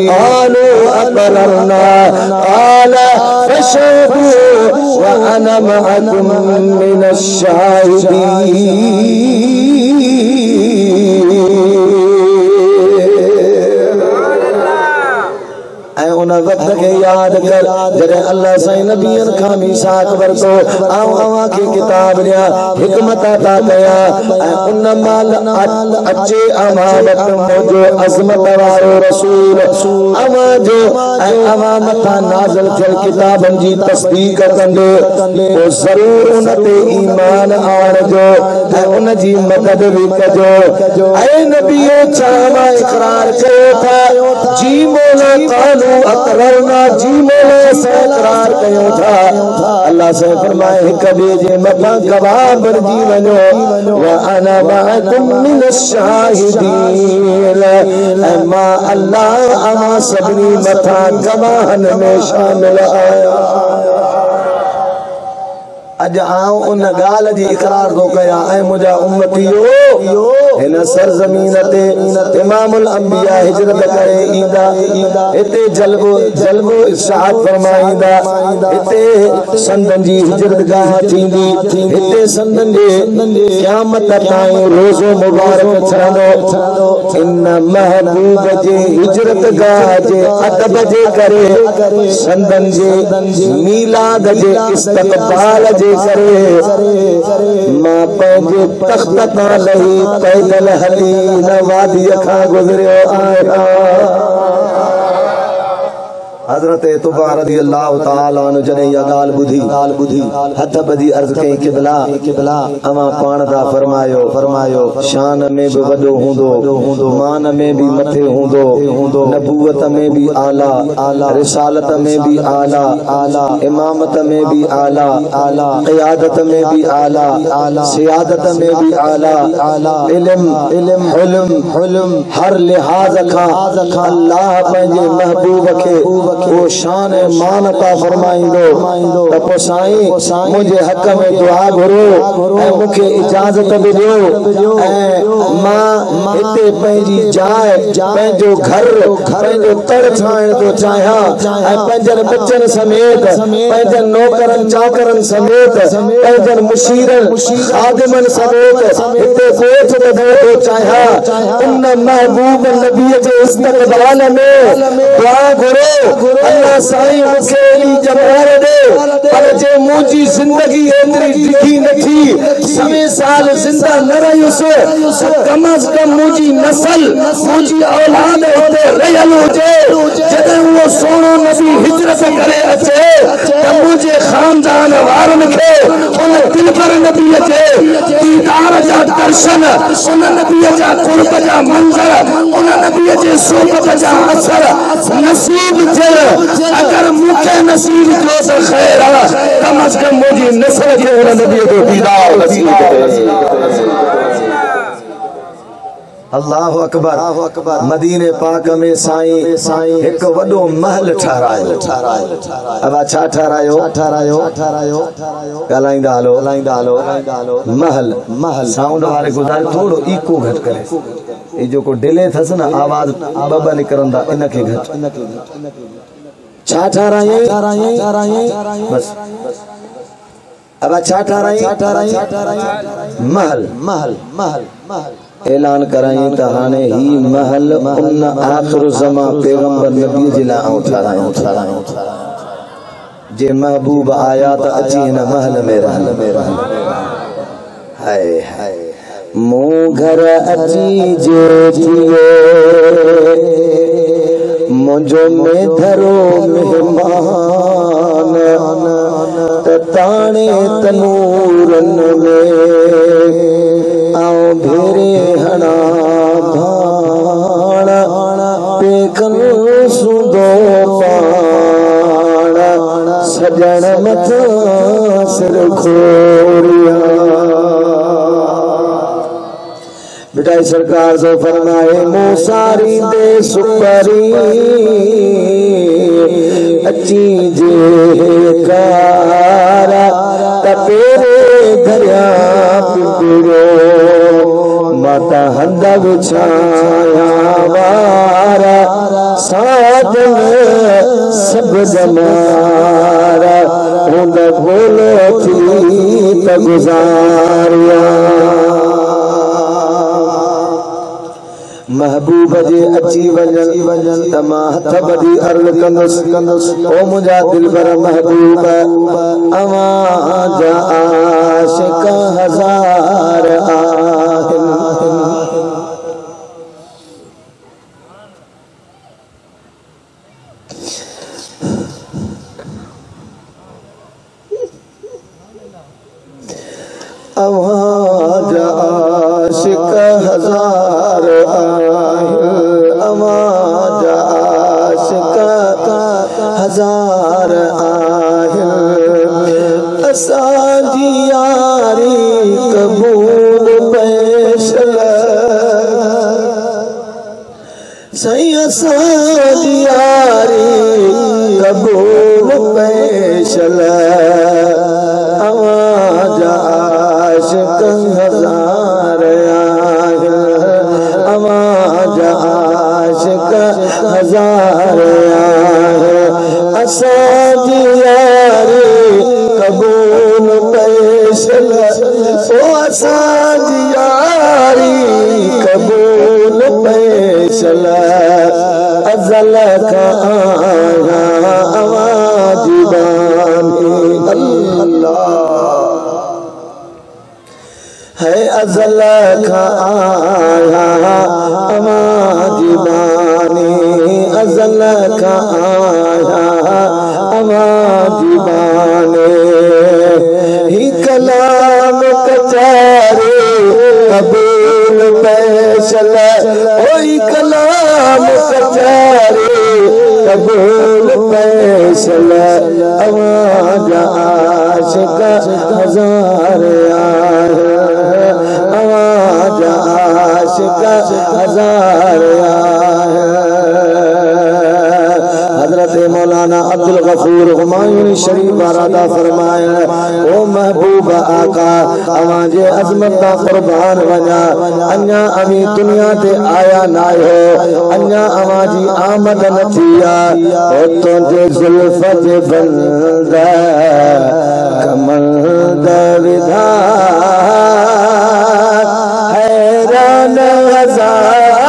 قالوا أقررنا قال فاشهدوا وأنا معكم من الشاهدين उन वक्त के याद कर जॾहिं अल्लाह साईं नबियन खां मीसाक वरतो आऊं अवां खे किताब ॾियां हिकमत अता कया ऐं उन माल अचे अवां वटि मुंहिंजो अज़मत वारो रसूल अवां जो ऐं अवां मथां नाज़िल थियल किताबनि जी तस्दीक कंदो पोइ ज़रूर उन ते ईमान आणिजो ऐं उन जी मदद बि कजो ऐं नबीओ छा मां इक़रार कयो था जी मौला क़ालू अक़ररना जी मौला से इक़रार कयो था अल्लाह से फरमाए हिक ॿिए जे मथां गवाह बणिजी वञो व अना मअकुम मिन शाहिदीन ऐं मां अल्लाह अवां सभिनी मथां गवाहन में शामिल आहियां अज आऊं उन गाल जी इक़रार थो कयां ऐं मुंहिंजा उम्मतियो हिन सरजमीन ते इमामुल अंबिया हिजरत करे ईंदा हिते जल्बो इरशाद फरमाईंदा हिते संदन जी हिजरतगाह थींदी हिते संदन जे क़यामत ताईं रोज़ो मुबारक छड़ंदो इन महबूब जे हिजरतगाह जे अदब जे करे संदन जे मीलाद जे इस्तक़बाल जे करे मां पंहिंजे तख्त तां लही पैदल हली न वादीअ खां गुज़रियो आहियां हज़रत तुबा रज़ियल्लाहु ताला अन्हु जॾहिं इहा ॻाल्हि ॿुधी हथ ॿधी अर्ज़ कई क़िबला अवां पाण ता फरमायो शान में बि वॾो हूंदो मान में बि मथे हूंदो नबूवत में बि आला रिसालत में बि आला इमामत में बि आला क़यादत में भी आला सियादत में भी आला इल्म हर लिहाज खां अल्लाह पंहिंजे महबूब खे वो शान मान ता फरमाइंदो त पोइ साईं मुंहिंजे हक़ में दुआ घुरो ऐं मूंखे इजाज़त बि ॾियो ऐं मां हिते पंहिंजी जाइ पंहिंजो घर पंहिंजो तड़ ठाहिण थो चाहियां ऐं पंहिंजनि बचनि समेत पंहिंजनि नौकरनि चाकरनि समेत पंहिंजनि मुशीरनि खादिमनि समेत हिते ॻोठ ॿधण थो चाहियां उन महबूब नबीअ जे इस्तक़बाल में दुआ घुरो अल्लाह साईं मूंखे एॾी जमार ॾे पर जे मुंहिंजी ज़िंदगी एतिरी ॾिघी न थी सवे साल ज़िंदा न रहियुसि कम अज़ कम मुंहिंजी नस्ल मुंहिंजी औलाद हिते रहियल हुजे जॾहिं उहो सोनो नबी हिजरत करे अचे त मुंहिंजे ख़ानदान वारनि खे उन दिलबर नबीअ जे दीदार जा दर्शन उन नबीअ जा क़ुर्ब जा मंज़र उन नबीअ जे सोबत जा असर नसीब थिए अगर मूंखे नसीब थियो त ख़ैर आहे कम अज़ कम मुंहिंजी नस्ल खे उन नबीअ जो दीदार नसीब थिए अल्लाहु अकबर मदीने पाक में साईं एक वडो महल ठहरायो अब छा ठहरायो ॻाल्हाईंदा हलो महल साउंड वारे गुज़ारे थोड़ो इको घट करे ये जो को डिले थस ना आवाज बबा निकरंदा इनके घट छा ठहरायो बस अब छा ठहरायो महल ऐलान कराई त हाने ही महल उन आखिर ज़मा पैगंबर नबी जे लाइ ठहरायो जे महबूब आया त अची हिन महल में रहल हाय मूं घर अची जे थियो मुंहिंजो में धरो मेहमान त ताणे तनूरन में आओ भेरे हणा भाण पेकन सुदो पाण सजण मथा सिर खोरिया बिटाई सरकार जो फरमाए मूसारी दे सुपरी अची जे कारा तपेरे दरिया पिंडो माता हंद बिछाया वारा साथ सब जमारा हुंद भोलो थी त गुजारिया महबूब जे अची वञन त मां हथ ॿधी अर्ज़ कंदुसि ओ मुंहिंजा दिलबर महबूब अवां जा आशिक़ हज़ार आहिनि अवां जा आशिक़ हज़ार हजार असांजी यारी कबूल पैशल सही असांजी यारी कबूल पैशल आवाज़ आशिक़ हज़ार आहिनि असांजी यारी कबूल फैसला ओ असांजी यारी कबूल फैसला अज़ल का आया आवाज़ बानी अल्लाह है अज़ल का आया आवाज़ बानी अज़ल का आया आवाज़ बानी ही कलाम कचारे कबूल फैसला ओई कलाम कचारे कबूल फैसला आवाज़ आशिक़ हज़ार आया आवाज़ आशिक़ हज़ार आया हज़रत मौलाना अब्दुल गफूर हुमायूं शरीफ बारादा फरमाया ओ महबूब आका अवाजे अज़मत का कुर्बान वञा अञा अमी दुनिया ते आया ना हो अञा अवाजी आमद न थिया ओ तुझे ज़ुल्फ़ जे बंदा कमल दविधा हैरान हज़ार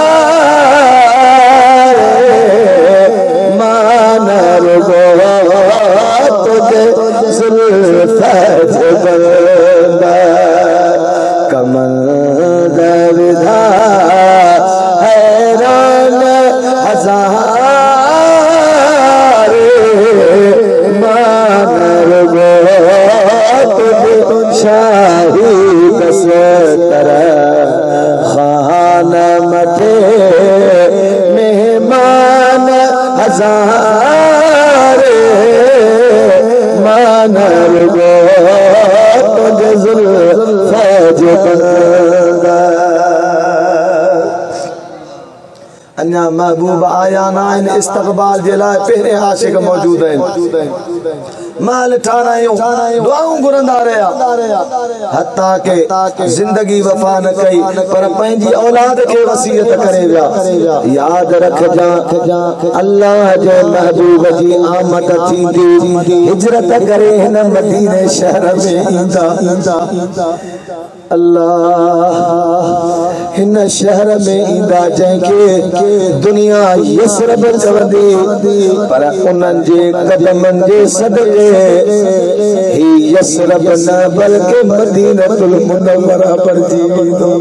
मानर गो तुझे ज़ुल्फ़ जे बंदा कमल दविधा हैरान हज़ार मानर गो तुझे शाही बस तरह खान मथे मेहमान हज़ार मानर गो तुझे ज़ुल्फ़ जे बंदा अन्या महबूब आया ना इन इस्तक़बाल जे लाइ पहिरें आशिक़ मौजूद आहिनि माल ठारायूं दुआऊं घुरंदा रहिया हत्ता के जिंदगी वफ़ा न कई पर पंहिंजी औलाद खे वसीयत करे विया याद रखजा अल्लाह जे महबूब जी आमद थींदी हिजरत करे हिन मदीने शहर में ईंदा अल्लाह हिन शहर में ईंदा जंहिंखे दुनिया यसरब चवंदी पर उन्हनि जे कदमनि जे सदके ही यसरब न बल्कि मदीनतुल मुनव्वरा पढ़जी वेंदो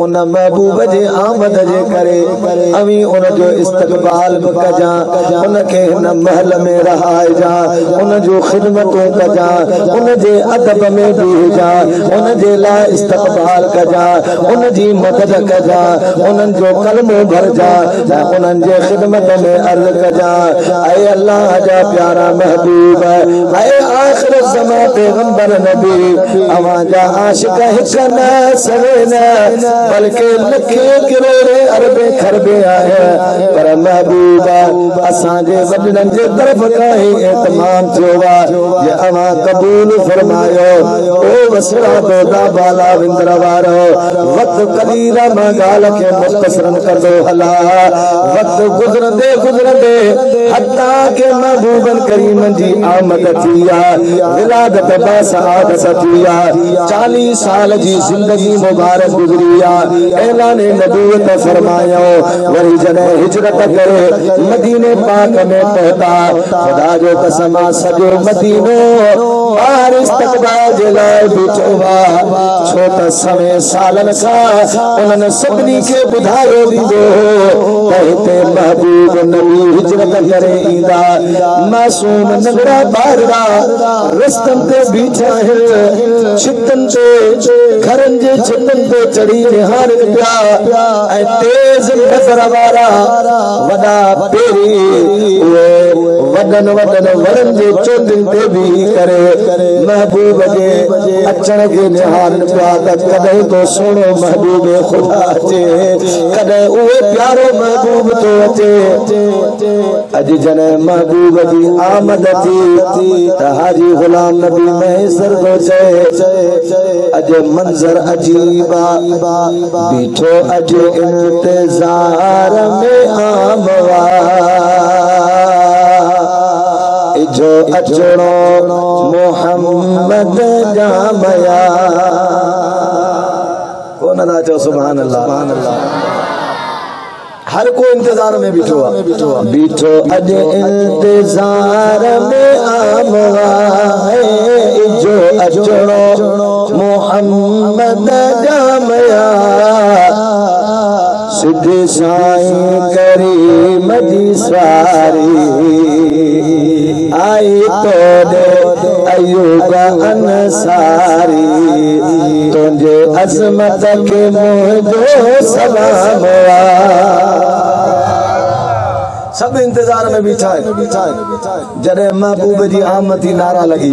उन महबूब जे आमद जे करे अवी उन जो इस्तक़बाल कजा उन के हिन महल में रहाइजा उन जो खिदमतूं कजा उन जे अदब में बीहजा उन जे लाइ इस्तक़बाल कजा उन जी मदद कजा उन जो कलमो भरजा उन जे खिदमत में अर्ज़ कजा ऐ अल्लाह जा प्यारा महबूब ऐ आखिर ज़मा पैगंबर नबी अवां जा आशिक़ हिक न सवे न बल्कि लखे करोड़े अरबे खरबे आया पर महबूबा असांजे वॾनि जे तरफ़ खां ही एतमाम थियो जे अवां क़बूल फरमायो ओ वसरा दोदा बाला विंदर वारो वक्त कदीरा मां ॻाल्हि खे मुख़्तसरन कंदो हला वक्त गुज़रंदे गुज़रंदे हत्ता के महबूबन करीमन जी आमद थी विलादत बासआदत थी 40 साल जी ज़िंदगी मुबारक गुज़री ऐलाने नबूवत फरमायो वरी जने हिजरत करे मदीने पाक में पहुंचा खुदा जो कसम सजो मदीनो बार इस्तक़बाल जे लाइ बीठो छो त समय सालन का उन्हनि सभिनी खे ॿुधायो ॾींदो त हिते महबूब नबी हिजरत करे ईंदा मासूम नगरा ॿारड़ा रस्तनि ते बीठा आहिनि छितनि ते घरनि जे छितनि ते चढ़ी निहारनि पिया ऐं तेज़ नज़र वारा वॾा पेरी वॾनि वरनि जे चोटियुनि ते बीही करे महबूब जे अचण खे निहारनि पिया त कॾहिं तो सुहिणो महबूब ख़ुदा अचे कॾहिं उहो प्यारो महबूब तो अचे अॼु जॾहिं महबूब जी आमद थी त हाजी गुलाम नबी मैसर थो चए अॼु मंज़र अजीबा बीठो अॼु इंतज़ार में आमवा इजो अचणो मोहम्मद जामया कौन अदा चो सुभान अल्लाह हर को इंतजार में बिठो अज इंतजार में आमवा है इजो अचणो मोहम्मद जामया सिद्धि साईं करीम जी सवारी आई तोड़े अयूब अंसारी तुझे अज़मत के मुझो सलाम सब इंतजार में बिठा है जरे महबूब जी आमद थी नारा लगी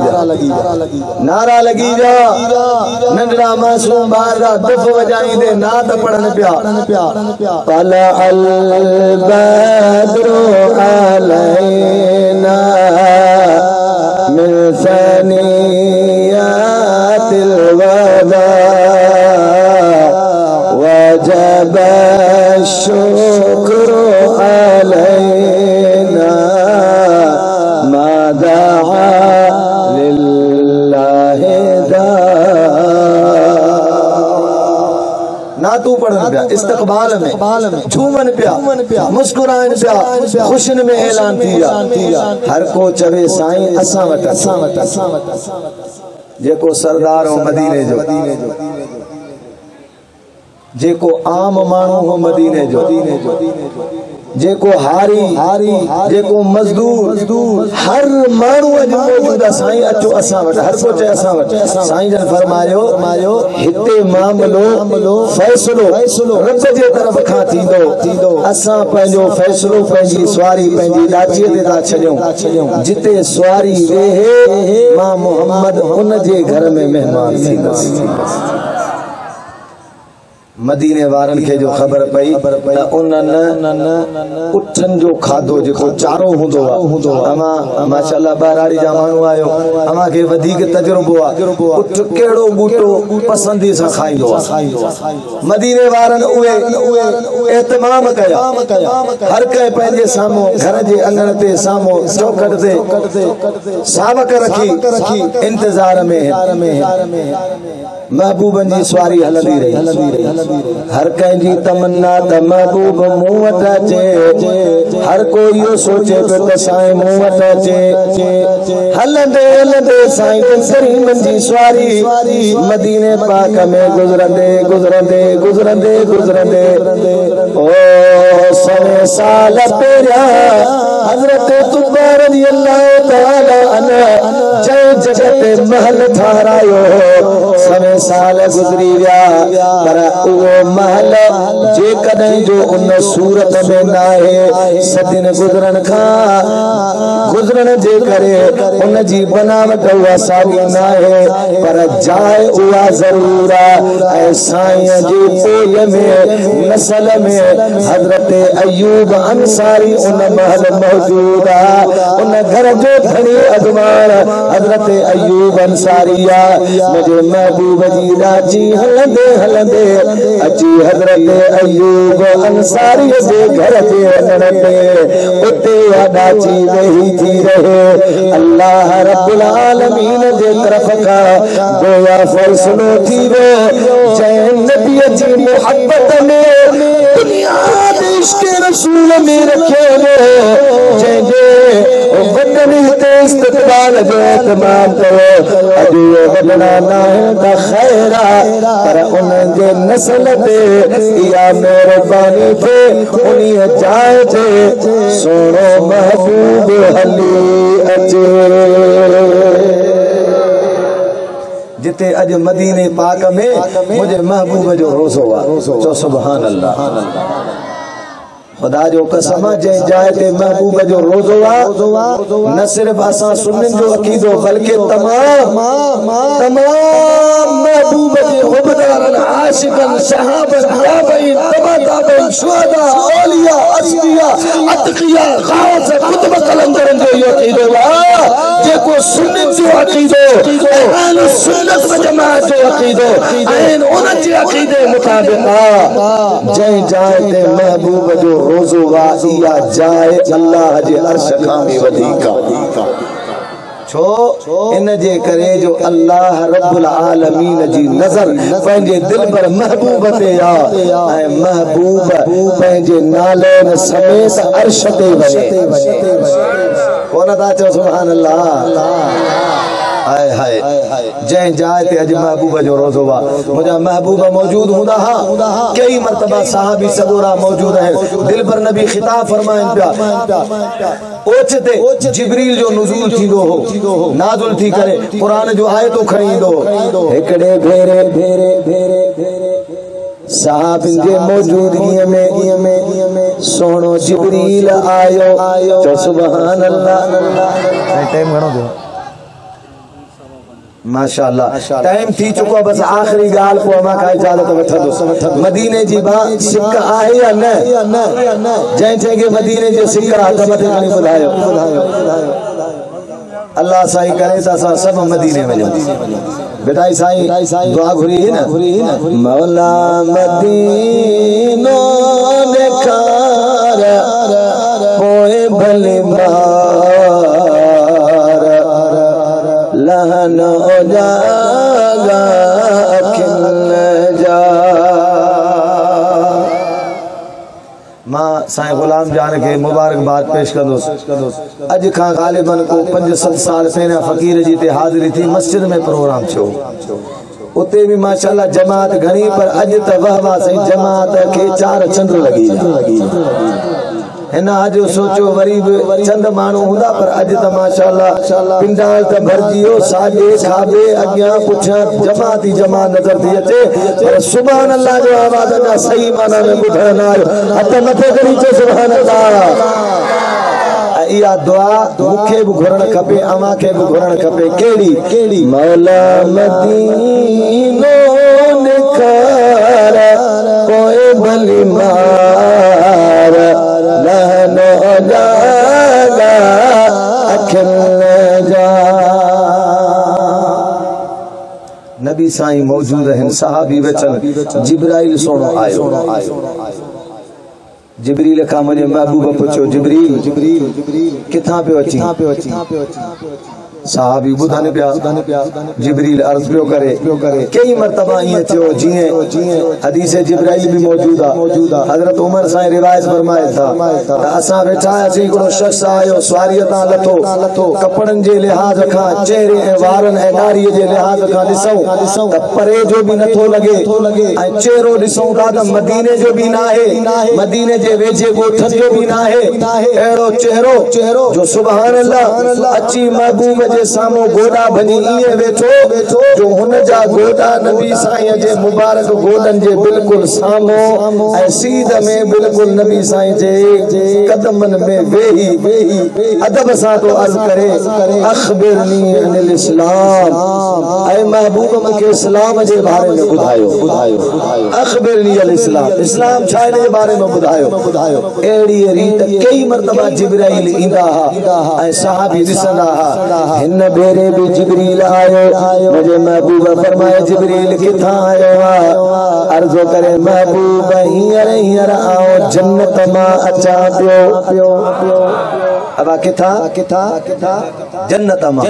जा नंढड़ा मासूम बार दुफ वजाई दे नात पढ़न पिया पल अल बद्रु अलैना मिन सनियातिल वदा वजब शुक्र अलैना मा दआ लिल्लाहि दा ना तू पढ़न पिया इस्तकबाल में झूमन पिया मुस्कुराइन पिया खुशन में ऐलान किया हर को चवे साईं असां वट जेको सरदार हो मदीने जो जेको आम मानू हो मदीने जो जेको हारी जेको मजदूर हर मानू मौजूद साईं अचो असां वट हर को चे असां वट साईं जन फरमायो हिते मामलो फैसलो रब जे तरफ खां थींदो असां पंहिंजो फैसलो पंहिंजी सवारी पंहिंजी ॾाचीअ ते था छॾियूं जिते सवारी वेहे मां मोहम्मद उन जे घर में मेहमान थींदुसि मदीने वारन के जो खबर पई उन्हनि उठन जो खाधो जेको चारो हुंदो अमा माशाअल्लाह बाराड़ी जा माण्हू आयो अमा के वधीक तजुर्बो आ उठ केड़ो बूटो पसंदी सा खाइंदो मदीने वारन उए एहतमाम कया हर के पंहिंजे सामो घर जे अंगण ते सामो चौखट ते सावक रखी इंतजार में महबूबन जी सवारी हलंदी रही हर कंहिंजी तमन्ना त महबूब मूं वटि अचे हर कोई इहो सोचे पियो त साईं मूं वटि अचे हलंदे हलंदे साईं करीमन जी सवारी मदीने पाक में गुज़रंदे ओ सवे साल पहिरियां हज़रत तुबा रज़ियल्लाहु तआला अन्हु जंहिं जॻह ते महल ठारायो सवे साल गुज़री विया पर उहो महल जेकॾहिं जो उन सूरत में न आहे सदिन गुज़रण जे करे उन जी बनावट उहा साॻी न आहे पर जाइ उहा ज़रूर आहे ऐं साईं जे पोइ में नसल में हज़रत अयूब अंसारी उन महल मौजूद आहे उन घर जो धनी अॻवान हज़रत अयूब अंसारी आहे मुंहिंजे महबूब जी राजी हलंदे अची हज़रत अयूब अंसारी जे घर जे वञण ते उते अडाची वेही थी रहे अल्लाह रब्बुल आलमीन जे तरफ़ खां गोया फ़ैसिलो थी वियो जंहिं नबीअ जी मोहब्बत में दुनिया ते इश्क़ रसूल में रखियो वियो जंहिंजे वॾनि ते इस्तक़बाल जो एतमाम कयो अॼु उहे वॾड़ा न आहिनि त ख़ैर आहे पर उन्हनि जे नस्ल ते इहा महिरबानी थिए उन्हीअ जाइ ते सोनो महबूब हली अचे जिते अॼु मदीने पाक में मुंहिंजे महबूब जो रोज़ो आहे चओ सुभान अल्लाह खुदा जो कसम जंहिं जाइ ते महबूब जो रोज़ो आहे न सिर्फ़ असां सुन्निन जो अक़ीदो बल्कि तमाम महबूब जे हुबदारन आशिकन सहाबन ताबईन तबाताबईन शुहदा औलिया अस्फिया अतकिया गाउस कुतुब कलंदरन जो इहो अक़ीदो आहे जेको सुन्निन जो अक़ीदो अहले सुन्नत व जमाअत जो अक़ीदो ऐं उन जे अक़ीदे मुताबिक़ जंहिं जाइ ते महबूब जो रोज़ो आहे इहा जाइ अल्लाह जे अर्श खां बि वधीक छो इन जे करे जो अल्लाह रब्बुल आलमीन जी नजर पंहिंजे दिल पर महबूब ते आ ऐं महबूब पंहिंजे नाले समेत अर्श ते वञे कोन था चओ सुभान अल्लाह हाय हाय जै जाए ते अज महबूब जो रोज़ो वा मुझा महबूब मौजूद हुंदा हा कई मर्तबा सहाबी सदोरा मौजूद है दिल पर नबी खिताब फरमाइन पिया ओचते जिब्रील जो नुज़ूल थींदो हो नाज़ुल थी करे कुरान जो आयतो खणींदो एकड़े भेरे साहबिन जे मौजूदगी में सोनो जिब्रील आयो तो सुभान अल्लाह टाइम घणो थियो माशाअल्लाह टाइम थी चुको बस आखिरी गाल को अमा का इजाजत वठदो मदीने जी बा सिक्का आहे या न जै जै के मदीने जे सिक्का त मथे खणी बुधायो अल्लाह साईं करे ता सब मदीने में बेटाई साईं दुआ घुरी है ना मौला मदीनो देखार पोए भले लहन हो जागा खिल जा मां साईं गुलाम जान के मुबारकबाद पेश कंदोस अज खां गालिबन को 5-7 साल पहले फकीर जी ते हाज़िरी थी मस्जिद में प्रोग्राम छो उते भी माशाअल्लाह जमात घणी पर अज त वाह साईं जमात के 4 चंद्र लगी हिना जो सोचो वरी चंद मानू हुंदा पर अज त माशाअल्लाह पिंडाल त भरजियो साजे खाबे अग्या पुछा जमाती जमा नजर थी अचे पर सुभान अल्लाह जो आवाज ना सही माना में बुधण आयो हथ मथे करी चो सुभान अल्लाह इया दुआ मुखे भी घुरण खपे अमा के भी घुरण खपे केड़ी मौला मदीनो निखार कोई भली मार लहनो जागा अखिल जा नबी साईं मौजूद हैं सहाबी वचन जिब्राइल सोनो आयो जिब्रील का मुझे महबूब पूछो जिब्रील किथा पे अची साहबी बुधन पिया जिब्रील अर्ज पियो करे कई मर्तबा ये थियो जिए हदीस जिब्राइल भी मौजूदा हजरत उमर साईं रिवायत फरमाए था असा बैठा असी कोई शख्स आयो स्वारियता लथो कपड़न जे लिहाज का चेहरे ए वारन ए दाढ़ी जे लिहाज का दिसो त परे जो भी नथो लगे ए चेहरो दिसो ता मदीने जो भी ना है मदीने जे वेझे गोठन जो भी ना है एड़ो चेहरो जो सुभान अल्लाह अच्छी महबूब जे सामो गोडा बनी इए वेठो जो हुन जा गोडा नबी साईं जे मुबारक गोडन जे बिल्कुल सामो ए सीध में बिल्कुल नबी साईं जे कदमन में वेही अदब सा तो अर्ज करे अखबिरनी अनिल इस्लाम ए महबूब मुके इस्लाम जे बारे में बुधायो अखबिरनी अल इस्लाम छा जे बारे में बुधायो एड़ी रीत कई मर्तबा जिब्राइल इंदा हा ए सहाबी दिसंदा हा इन बेरे भी जिब्रील आयो मुझे महबूब फरमाए जिब्रील किथा आयो अर्जो करे महबूब हियर आओ जन्नत मा अचा पियो अब किथा जन्नत मा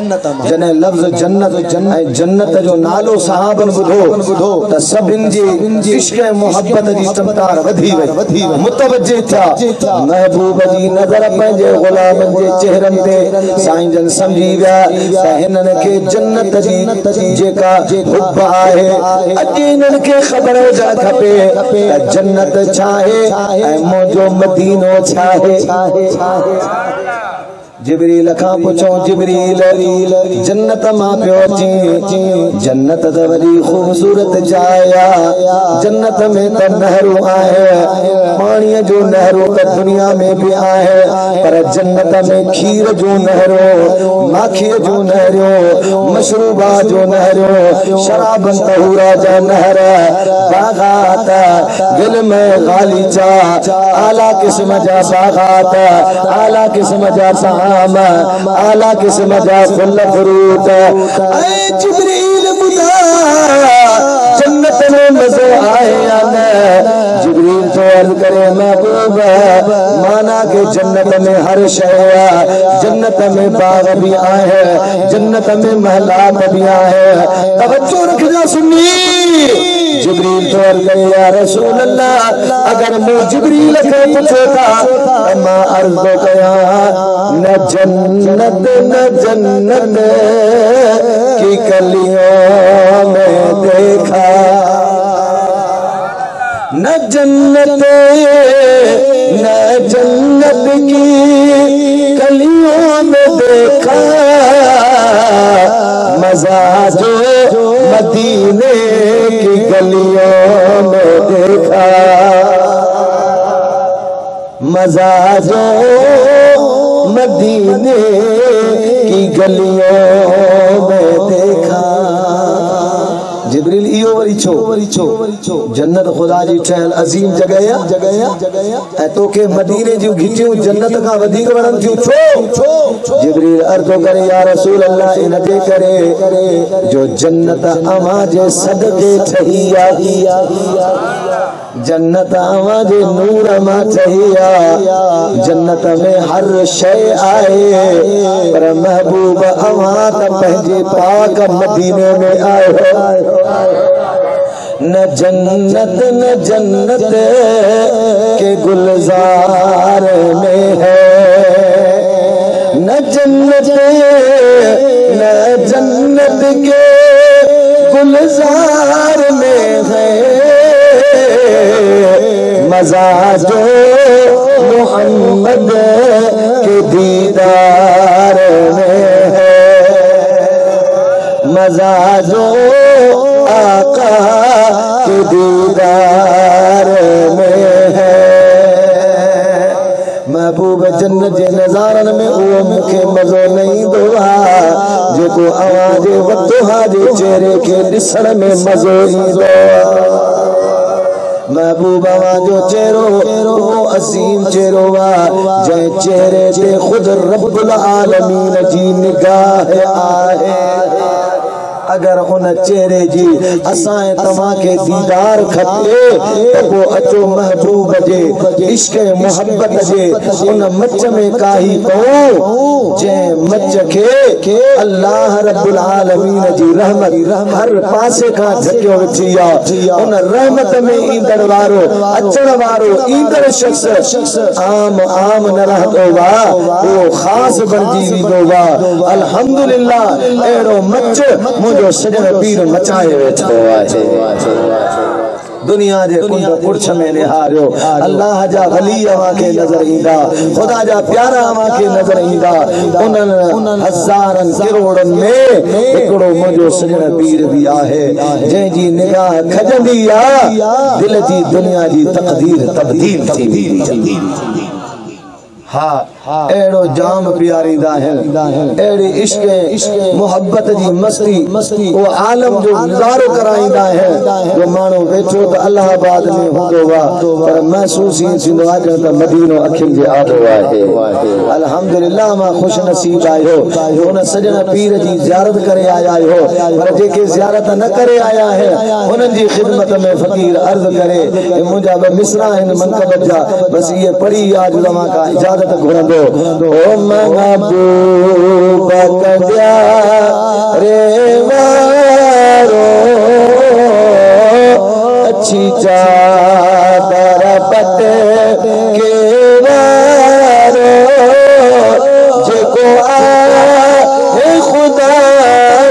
जने लफ्ज जन्नत जो नालो सहाबन बुधो त सभिन जी इश्क मोहब्बत जी चमकार वधी वई मुतवज्जे था महबूब जी नजर पंहिंजे गुलामन जे चेहरन ते साईं जन समझी विया हिनन के जन्नत जी जेका हुब आहे अॼु हिनन के ख़बर हुजण खपे जन्नत छा आहे ऐं मुंहिंजो मदीनो छा आहे जिब्रील का पूछो जिब्रील जन्नत मां पियो अची जन्नत त वॾी खूबसूरत जाया जन्नत में त नहरू आहे पाणीअ जो नहरू त दुनिया में भी आहे पर जन्नत में खीर जो नहरू माखीअ जो नहरू मशरूबा जो नहरू शराबन तहूरा जा नहर बागात दिल में गालीचा आला किस्म जा बागात आला किस्म जा आला किस्म जा फल फ्रूट जिब्रील बुधा जन्नत में मज़ो आए या न जिब्रील तो अर्ज करे महबूबा माना के जन्नत में हर शय जन्नत में बाग भी आए जन्नत में महलात भी आए तवज्जो रखना सुन्नी जिब्रील तो अर्ज करे या रसूल अल्लाह अगर मैं जिब्रील के पूछेगा मैं अर्ज तो कया न जन्नत की कलियों में देखा न जन्नत की कलियों में देखा मजा जो मदीने की गलियों में देखा मजा जो मदीने की गलियों में देखा जिब्रील इयो वरी छो जन्नत खुदा जी ठहल अजीम जगह तो के मदीने जो घिटियूं जन्नत का वधिक वणन थियूं छो जिब्रील अर्ज़ करे या रसूल अल्लाह इन जे करे जो जन्नत अमा जे सदके ठही आ जन्नत अमा जे नूर मा ठही आ जन्नत में हर शय आए पर महबूब अमा त पंहिंजे पाक मदीने में आयो न जन्नत के गुलजार में है न जन्नत के गुलजार में है मजा जो मोहम्मद के दीदार में है मजा जो आका के दीदार में है महबूब जन्नत जे नज़ारन में वो मुखे मज़ो नहीं दोहा जेको आवाज़ वतोहा जे चेहरे के ॾिसण में मज़ो ईंदो महबूबा जो चेहरो वो असीम चेहरो जै चेहरे ते खुद रब्बुल आलमीन जी निगाह आहे अगर उन चेहरे जी असाए तमा के दीदार खपे तो वो अचो महबूब जे इश्क मोहब्बत जे उन मच में काही पो जे मच के अल्लाह रब्बुल आलमीन जी रहमत हर पासे का झकियो विछिया उन रहमत में ईंदड़ वारो अचण वारो ईंदड़ शख्स आम न रहंदो वो खास बणजी वेंदो अल्हम्दुलिल्लाह एड़ो मच जो सजन पीर मचाए वेठो आहे दुनिया जे कुंड पुरछ में निहारियो अल्लाह जा वली अवा के नजर ईंदा खुदा जा प्यारा अवा के नजर ईंदा उन हज़ारन करोड़न में हिकड़ो मुंहिंजो सजन पीर भी आहे जंहिं जी निगाह खजंदी आ दिल जी दुनिया जी तकदीर तब्दील थी हाँ एड़ो जाम प्यारीदा है एड़ी इश्क मोहब्बत जी मस्ती वो आलम जो नजारो कराईंदा है जो मानो वेठो तो अल्लाहाबाद में होंदो वा पर महसूस ही थींदो आहे त मदीनो अखियुनि जे आबो आहे अल्हम्दुलिल्लाह मां खुश नसीब आयो जो उन सजन पीर जी ज़ियारत करे आया हो पर जेके ज़ियारत न करे आया है उन्हनि जी खिदमत में फकीर अर्ज करे मुंहिंजा ब मिसरा आहिनि मनक़ब जा बस ये पढ़ी आज तव्हां का इजाज़त घुरंदो ओ महबूब कदिया रे वारो अच्छी चादर पटे के वारो जेको आए खुदा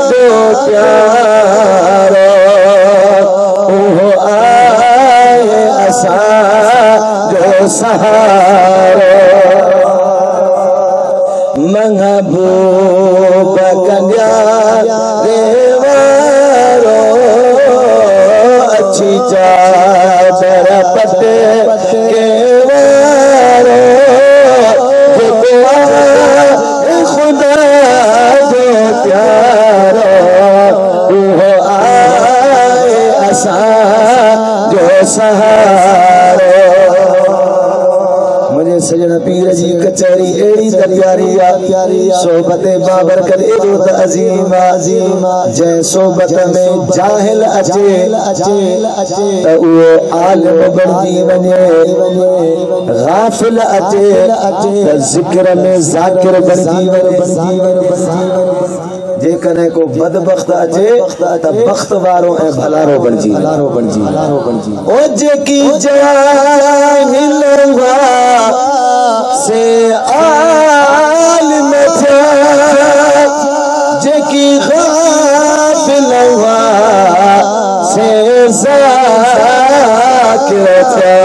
जो प्यारो ओ आए असा जो सहारो महबूब कन्या रे वारो अच्छी चादर पटे के वारो जेको आए खुदा जो प्यारो वो आए असा जो सहारो मुझे सजन पीर जी कचहरी एड़ी त प्यारी सोबत बाबरकत एडो त अजीमा जै सोबत में जाहिल अचे त वो आलिम बणजी वने गाफिल अचे त जिक्र में जाकिर बणजी वने जे कने को बदबख्त अचे त बख्त वारो ए भलारो बणजी ओ जे की जाहिल हुआ से आलिम था जे की गाफिल हुआ से जाकिर था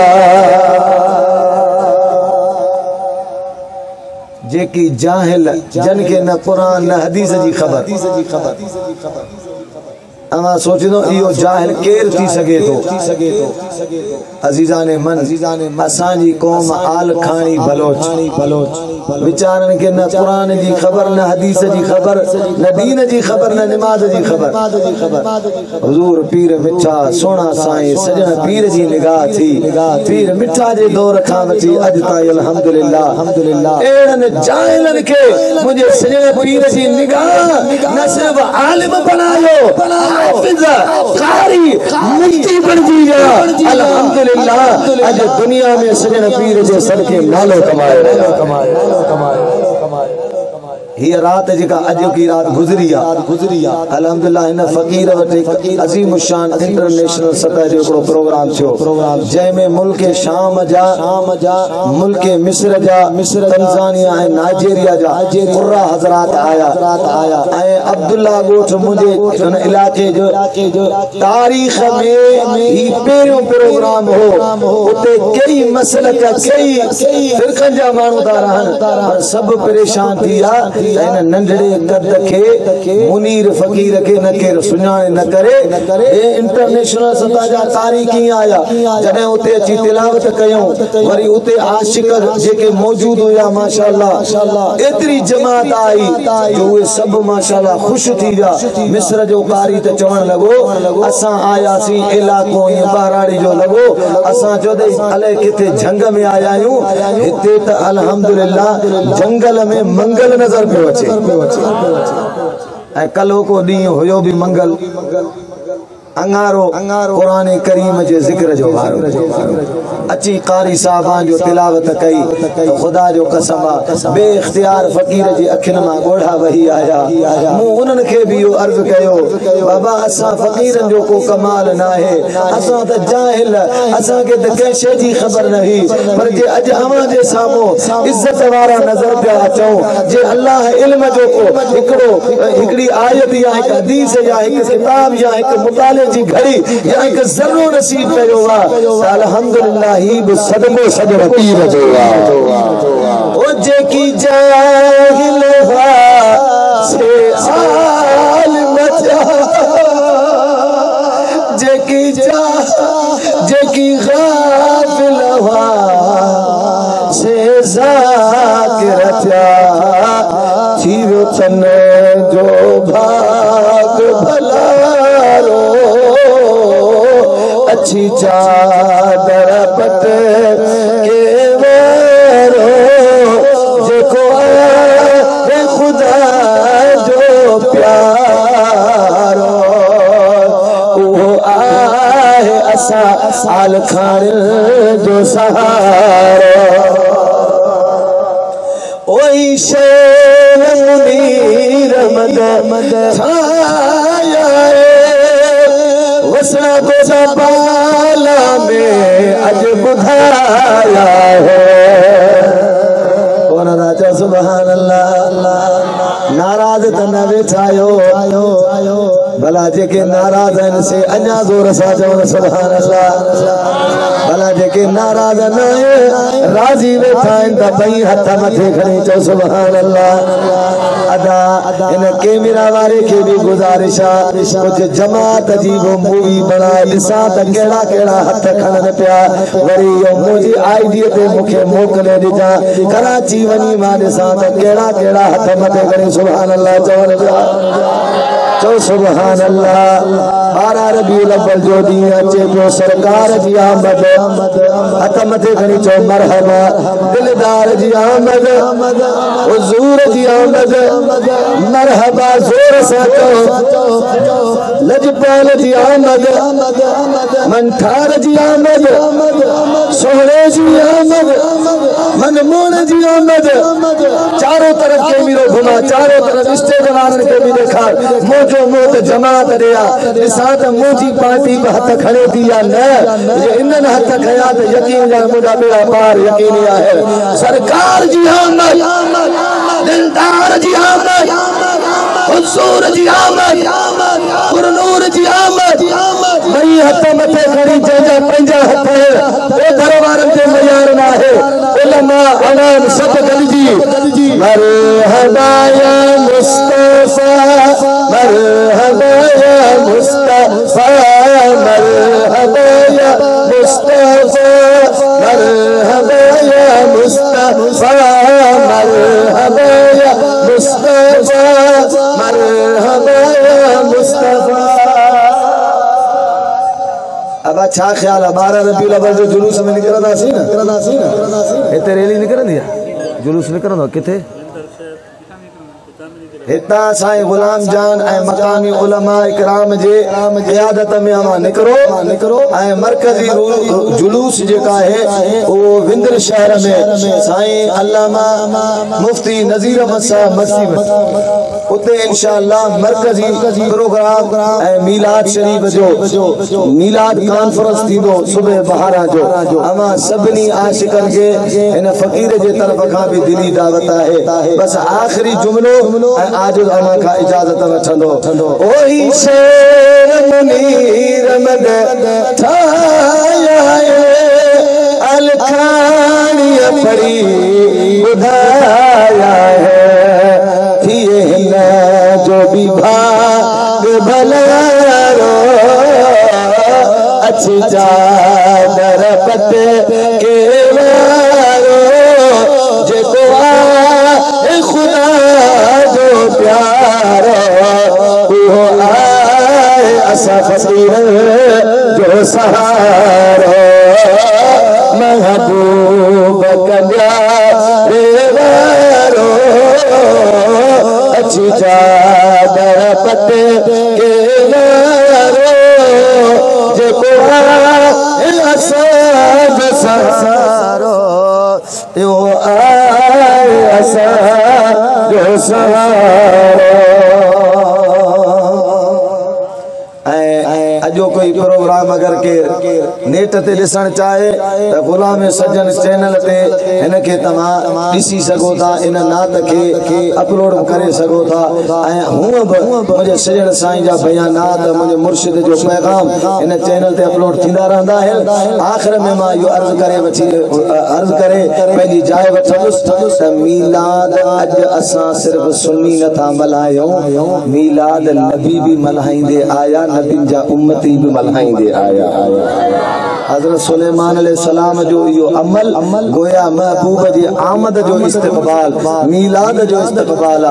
जे की जाहिल जन के न कुरान न हदीस जी खबर अमा सोचो इहो जाहिल केर थी सके तो अजीजान मन असांजी कौम आल खानी बलोच विचारन के न कुरान जी खबर न हदीस जी खबर न दीन जी खबर न नमाज जी खबर हुजूर पीर मिठा सोना साईं सजन पीर जी निगाह थी पीर मिठा जे दौर खां वठी अज ताईं अल्हम्दुलिल्लाह एड़न जाहिलन के मुझे सजन पीर जी निगाह न सिर्फ आलिम बनायो हाफिज कारी मुफ्ती बन दिया अल्हम्दुलिल्लाह आज दुनिया में सजन पीर जे सदके नालो कमाए ये रात जेका अज की रात गुजरी अल्हम्दुलिल्लाह इन फकीर वटे अजीम शान इंटरनेशनल सतह जो एकड़ो प्रोग्राम थियो जै में मुल्क शाम जा मुल्क मिस्र जा तंजानिया ए नाइजीरिया जा कुर्रा हजरात आया ए अब्दुल्ला गोठ मुझे उन इलाके जो तारीख में ही पेरो प्रोग्राम हो उते कई मसलक कई फिरकन जा मानू दा रहन सब परेशान थिया इन नंढड़े कद के मुनीर फकीर के न के सुञाणे न करे ए इंटरनेशनल सतह जा तारीखी आया जने उते अची तिलावत कयूं वरी उते आशिक जेके मौजूद हुया माशाअल्लाह एतरी जमात आई जो वे सब माशाअल्लाह खुश थी जा मिस्र जो कारी ते चवण लगो असा आया सी इलाको ये बहराड़ी जो लगो असा जोदे अले किथे जंग में आया हूं हिते त अल्हम्दुलिल्लाह जंगल में मंगल नजर पे वचे कलो को दी होयो भी मंगल अंगारो कुरान करीम जे जिक्र जो वारो अची कारी साहबान जो तिलावत कई तो खुदा जो कसम बे इख्तियार फकीर जी अखिन मा गोढ़ा वही आया मु उनन के भी अर्ज कयो बाबा असा फकीरन जो को कमाल ना है असा त जाहिल असा के त कैसे जी खबर नहीं पर जे अज अमा जे सामो इज्जत वाला नजर पे अचो जे अल्लाह इल्म जो को एकड़ी आयत या एक हदीस या एक किताब या एक मुताले जी घड़ी या एक जरूर नसीब कयो वा अल्हम्दुलिल्लाह ही सदको सदर पीर जो वा ओ जे की जाहिल वा से आलिम जे की गाफिल वा से जाकिर थीरो तन जो भाग भलारो अच्छी चादर पट के वारो जेको है खुदा जो प्यारो वो आए असा आल खान जो सहारो ओई शेर मुनीर मद छाया वसना को बाला में अज बुधाया है कौन राजा सुभान अल्लाह नाराज त न वेठायो भला जेके नाराज आहिनि से अञा ज़ोर सां चवनि सुभान अल्लाह भला जेके नाराज न राज़ी वेठा आहिनि त ॿई हथ मथे खणी चओ सुभान अल्लाह अदा इन कैमरा वारे के भी गुजारिश कुछ जमात जी वो मूवी बनाए ॾिसां त कहिड़ा कहिड़ा हथ खणनि पिया वरी इहो मुंहिंजी आईडी ते मूंखे मोकिले ॾिजां कराची वञी मां ॾिसां त कहिड़ा कहिड़ा हथ मथे खणी सुभान अल्लाह चवनि पिया चो सुभान अल्लाह। 12 रबीउल अव्वल जो ॾींहुं अचे पियो सरकार जी आमद, हथ मथे खणी चो मरहबा, दिलदार जी आमद, हुजूर जी आमद, मरहबा जोर सां चो, लजपाल जी आमद, मंठार जी आमद, सोहरे जी आमद, मनमोहन जी आमद। चारों तरफ के मीरो घुमा, चारों तरफ रिश्तेदारन के भी देखा, मोजो मोत जमात दिया, निसात मोजी पार्टी पे हथ खड़े दिया न, ये इन्हन हथ खया तो यकीन जा मुझा बेड़ा पार यकीन है। सरकार जी आमद, दिलदार जी आमद, हुजूर जी आमद, पुरनूर जी आमद। मई हथ मथे खड़ी जंहिंजा पंहिंजा हथ है, घर वारन ते मयार ना है, उलमा अनाम सब गॾिजी मरहबा या मुस्तफा, मरहबा या मुस्तफा, मरहबा या मुस्तफा, मरहबा या मुस्तफा, मरहबा या मुस्तफा, मरहबा या मुस्तफा। अब अच्छा ख्याल है 12 रबीउल अव्वल जो जुलूस में निकलंदासीं न, हिते रैली निकरंदी आहे, जुलूस निकरंदो किथे? हिता साईं गुलाम जान ऐं मकामी उलमा इकराम जे क़यादत में अमा निकरो ऐं मरकजी जुलूस जेका है वो विंदर शहर में साईं अल्लामा मुफ्ती नज़ीर अहमद साहब मस्ती में उते इंशाअल्लाह मरकजी प्रोग्राम ऐं मीलाद शरीफ जो मीलाद कॉन्फ्रेंस थींदो सुबह 12 जो। अमा सभिनी आशिकन के इन फकीर जे तरफ खां भी दिली दावत है। बस आखिरी जुमलो आज अमा का इजाजत वठंदो। ओही शेर मुनीर मद ठाया अलखानिया पड़ी बुधाया है, थिए हिन जो भी भाग भलारो, अच्छी चादर पते के वारो, जेको आए खुदा जो प्यारो, वो आए असा फकीर जो सहारो, महबूब कन्या रे वारो, अच्छी चादर पते के वारो, जेको आए असा जो सहारो, वो आए असा जो सहारो। अजो कोई प्रोग्राम अगर के नेट ते दिसण चाहे तो गुलाम सज्जन चैनल ते इनके तमा दिसी सको था, इन नात के अपलोड करे सको था। मुझे सजन साईं जा बयानात मुझे मुर्शिद जो पैगाम इन चैनल ते अपलोड थींदा रहंदा है। आखिर में मां यो अर्ज करे पहली जाए वठंदुसि मीलाद अज असां सिर्फ सुन्नी नथा मल्हायूं, मीलाद नबी भी मल्हाईंदे आया, नबी जा उम्मती भी मल्हाईंदे आया। हज़रत सुलेमान अलैहिस्सलाम जो यो अमल गोया महबूब जी आमद जो इस्तक़बाल, मीलाद जो इस्तक़बाल।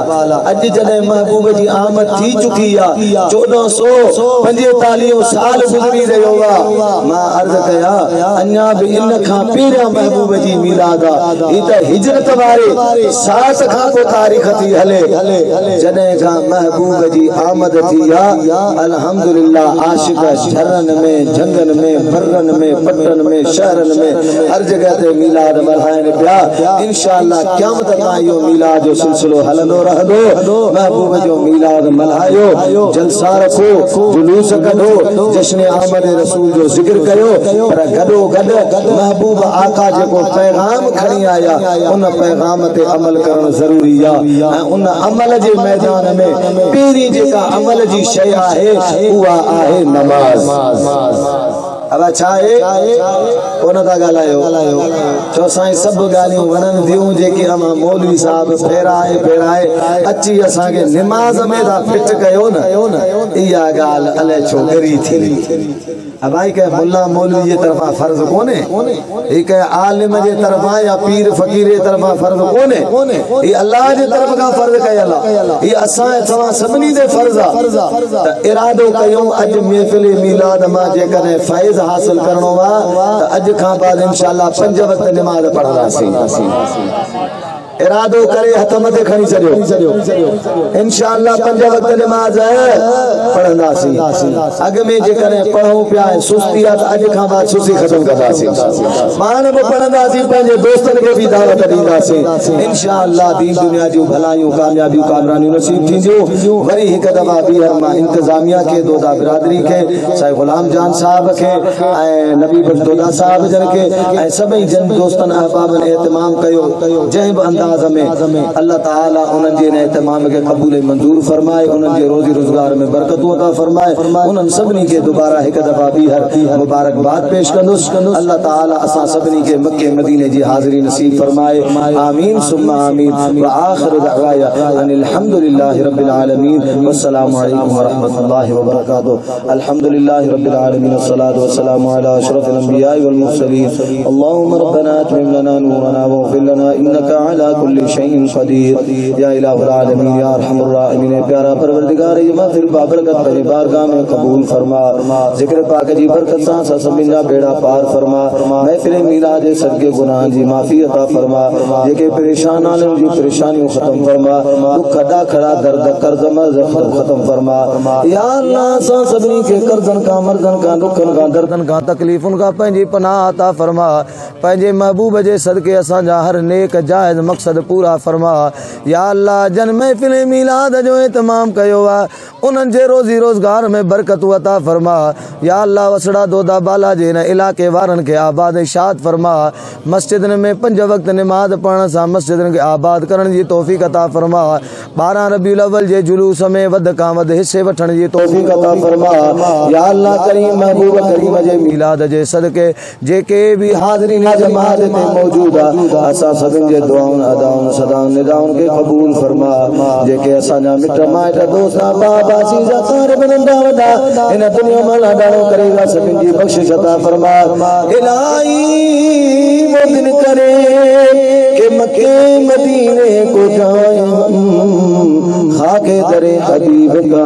अज जने महबूब जी आमद थी चुकी है, 1445 साल गुजरी रहियो वा। मां अर्ज कया अन्या भी इन खां पहिरियां महबूब जी मीलाद ई त हिजरत वारे 60 खां को तारीख थी हले। जने खां महबूब जी आमद थी या अल्हम्दुलिल्लाह आशिक झरन में, जंगन में, बर्रन में, पटन में, शहरन में हर जगह ते मीलाद मल्हाइन पिया। इंशाअल्लाह क़यामत ताईं यो मीलाद जो सिलसिलो हलंदो रहंदो। महबूब जो मीलाद मल्हायो, जलसा रखो, जुलूस कढो, जश्न आमद रसूल जो जिक्र कयो, पर गडो गड महबूब आका जेको पैगाम खणी आया उन पैगाम ते अमल करण जरूरी है। उन अमल जे मैदान में पहिरीं जेका अमल जी शय आहे उहा आहे नमाज।
अब छाए कोन था ॻाल्हायो चओ साईं सभु ॻाल्हियूं वणनि थियूं जेके अमा मौलवी साहब फेराए अची असांखे निमाज़ में था फिट कयो न इहा ॻाल्हि अलाए छो गरी थी अब भाई के मुल्ला मौलवी जे तरफा फर्ज कोने एक आलिम जे तरफा या पीर फकीर जे तरफा फर्ज कोने ये अल्लाह जे तरफ का फर्ज कयल ये असा तवा सबनी दे फर्ज त इरादो कयो अज महफिल मिलाद मा जे करे फैज हासिल करनो वा त अज का बाद इंशाअल्लाह 5 वक्त नमाज पढ़दासी इरादो करे हथ मथे खणी छड़ियो इंशाअल्लाह 5 वक्त नमाज पढ़ंदासी अग में जे करे पढ़ो पिया सुस्ती आ अज का बाद सुस्ती खत्म करदासी मान बि पढ़ंदासी पंहिंजे दोस्तन के भी दावत दींदासी इंशाअल्लाह दीन दुनिया जो भलाइयों कामयाबियों कामरानी नसीब थींदियो वरी एक दफा भी हरमा इंतजामिया के दोदा बिरादरी के साईं गुलाम जान साहब के नबी बख्तोदा साहब जन के सभी जन दोस्तन अहबाबन एहतमाम कयो जय अंदाज में अल्लाह ताला उनन जे एहतमाम के कबूल मंजूर फरमाए उनन जे रोजी रोजगार में बरकत अता फरमाए उनन सबनी के दोबारा एक दफा भी हर मुबारकबाद पेश कंदुस अल्लाह ताला असा सबनी के मक्के मदीने जी हाजिरी नसीब फरमाए आमीन सुम्मा आमीन व आखिर दअवाया अनिल हम्दुलिल्लाहि रब्बिल आलमीन वस्सलामु अलैकुम व रहमतुल्लाहि व बरकातहू अल्हम्दुलिल्लाहि रब्बिल आलमीन वस्सलातु वस्सलामु अला अशरफिल अंबिया वल मुरसलीन अल्लाहुम्मा रब्बना अतमिम लना नूरना वग़फिर लना इन्नका अला कुल्लि शैइन क़दीर या इलाहुल आलमीन या अरहमुर राहिमीन प्यारा परवरदिगार ये महफिल बाबरकत तेरी बारगाह में कबूल फरमा जिक्र पाक जी बरकत सा सबिना बेड़ा पार फरमा महफिल मिलाद सदके गुनाह जी माफी अता फरमा जेके परेशान आलम जी परेशानियों खत्म फरमा दुख खड़ा खड़ा दर्द कर्ज मर्ज खत्म फरमा या अल्लाह सा सबनी के कर्जन का मर्जन का दुखन का दर्दन का तकलीफुन का पंजी पनाह अता फरमा पंजे महबूब जे सदके असा जा हर नेक जायज मकसद पूरा फरमा या अल्लाह जन महफिल मिलाद जो एहतमाम कयो उनन जे रोजी रोजगार में बरकत अता फरमा या अल्लाह वसड़ा दोदा बाला जे न इलाके वारन के आबाद शाद फरमा मस्जिद में 5 वक्त नमाज पढ़न सा मस्जिद के आबाद करन जी तौफीक अता फरमा 12 रबीउल अव्वल जे जुलूस में वद का वद हिस्से वठन जी तौफीक अता फरमा या अल्लाह करीम महबूब करीम जे मिलाद जे सदके जेके भी हाज़रीन जमात में मौजूद असा सबिन जे दुआउन अदाउन सदाउन निदाउन के कबूल फरमा जेके असा जा मिट माइट दोस्त बाबा सीजा तार बनंदा वदा इन दुनिया में लाडाणो करेगा सबिन जी बख्शिश अता फरमा इलाही मोदिन करे के मक्के मदीने को जाए खाके दरे हबीब का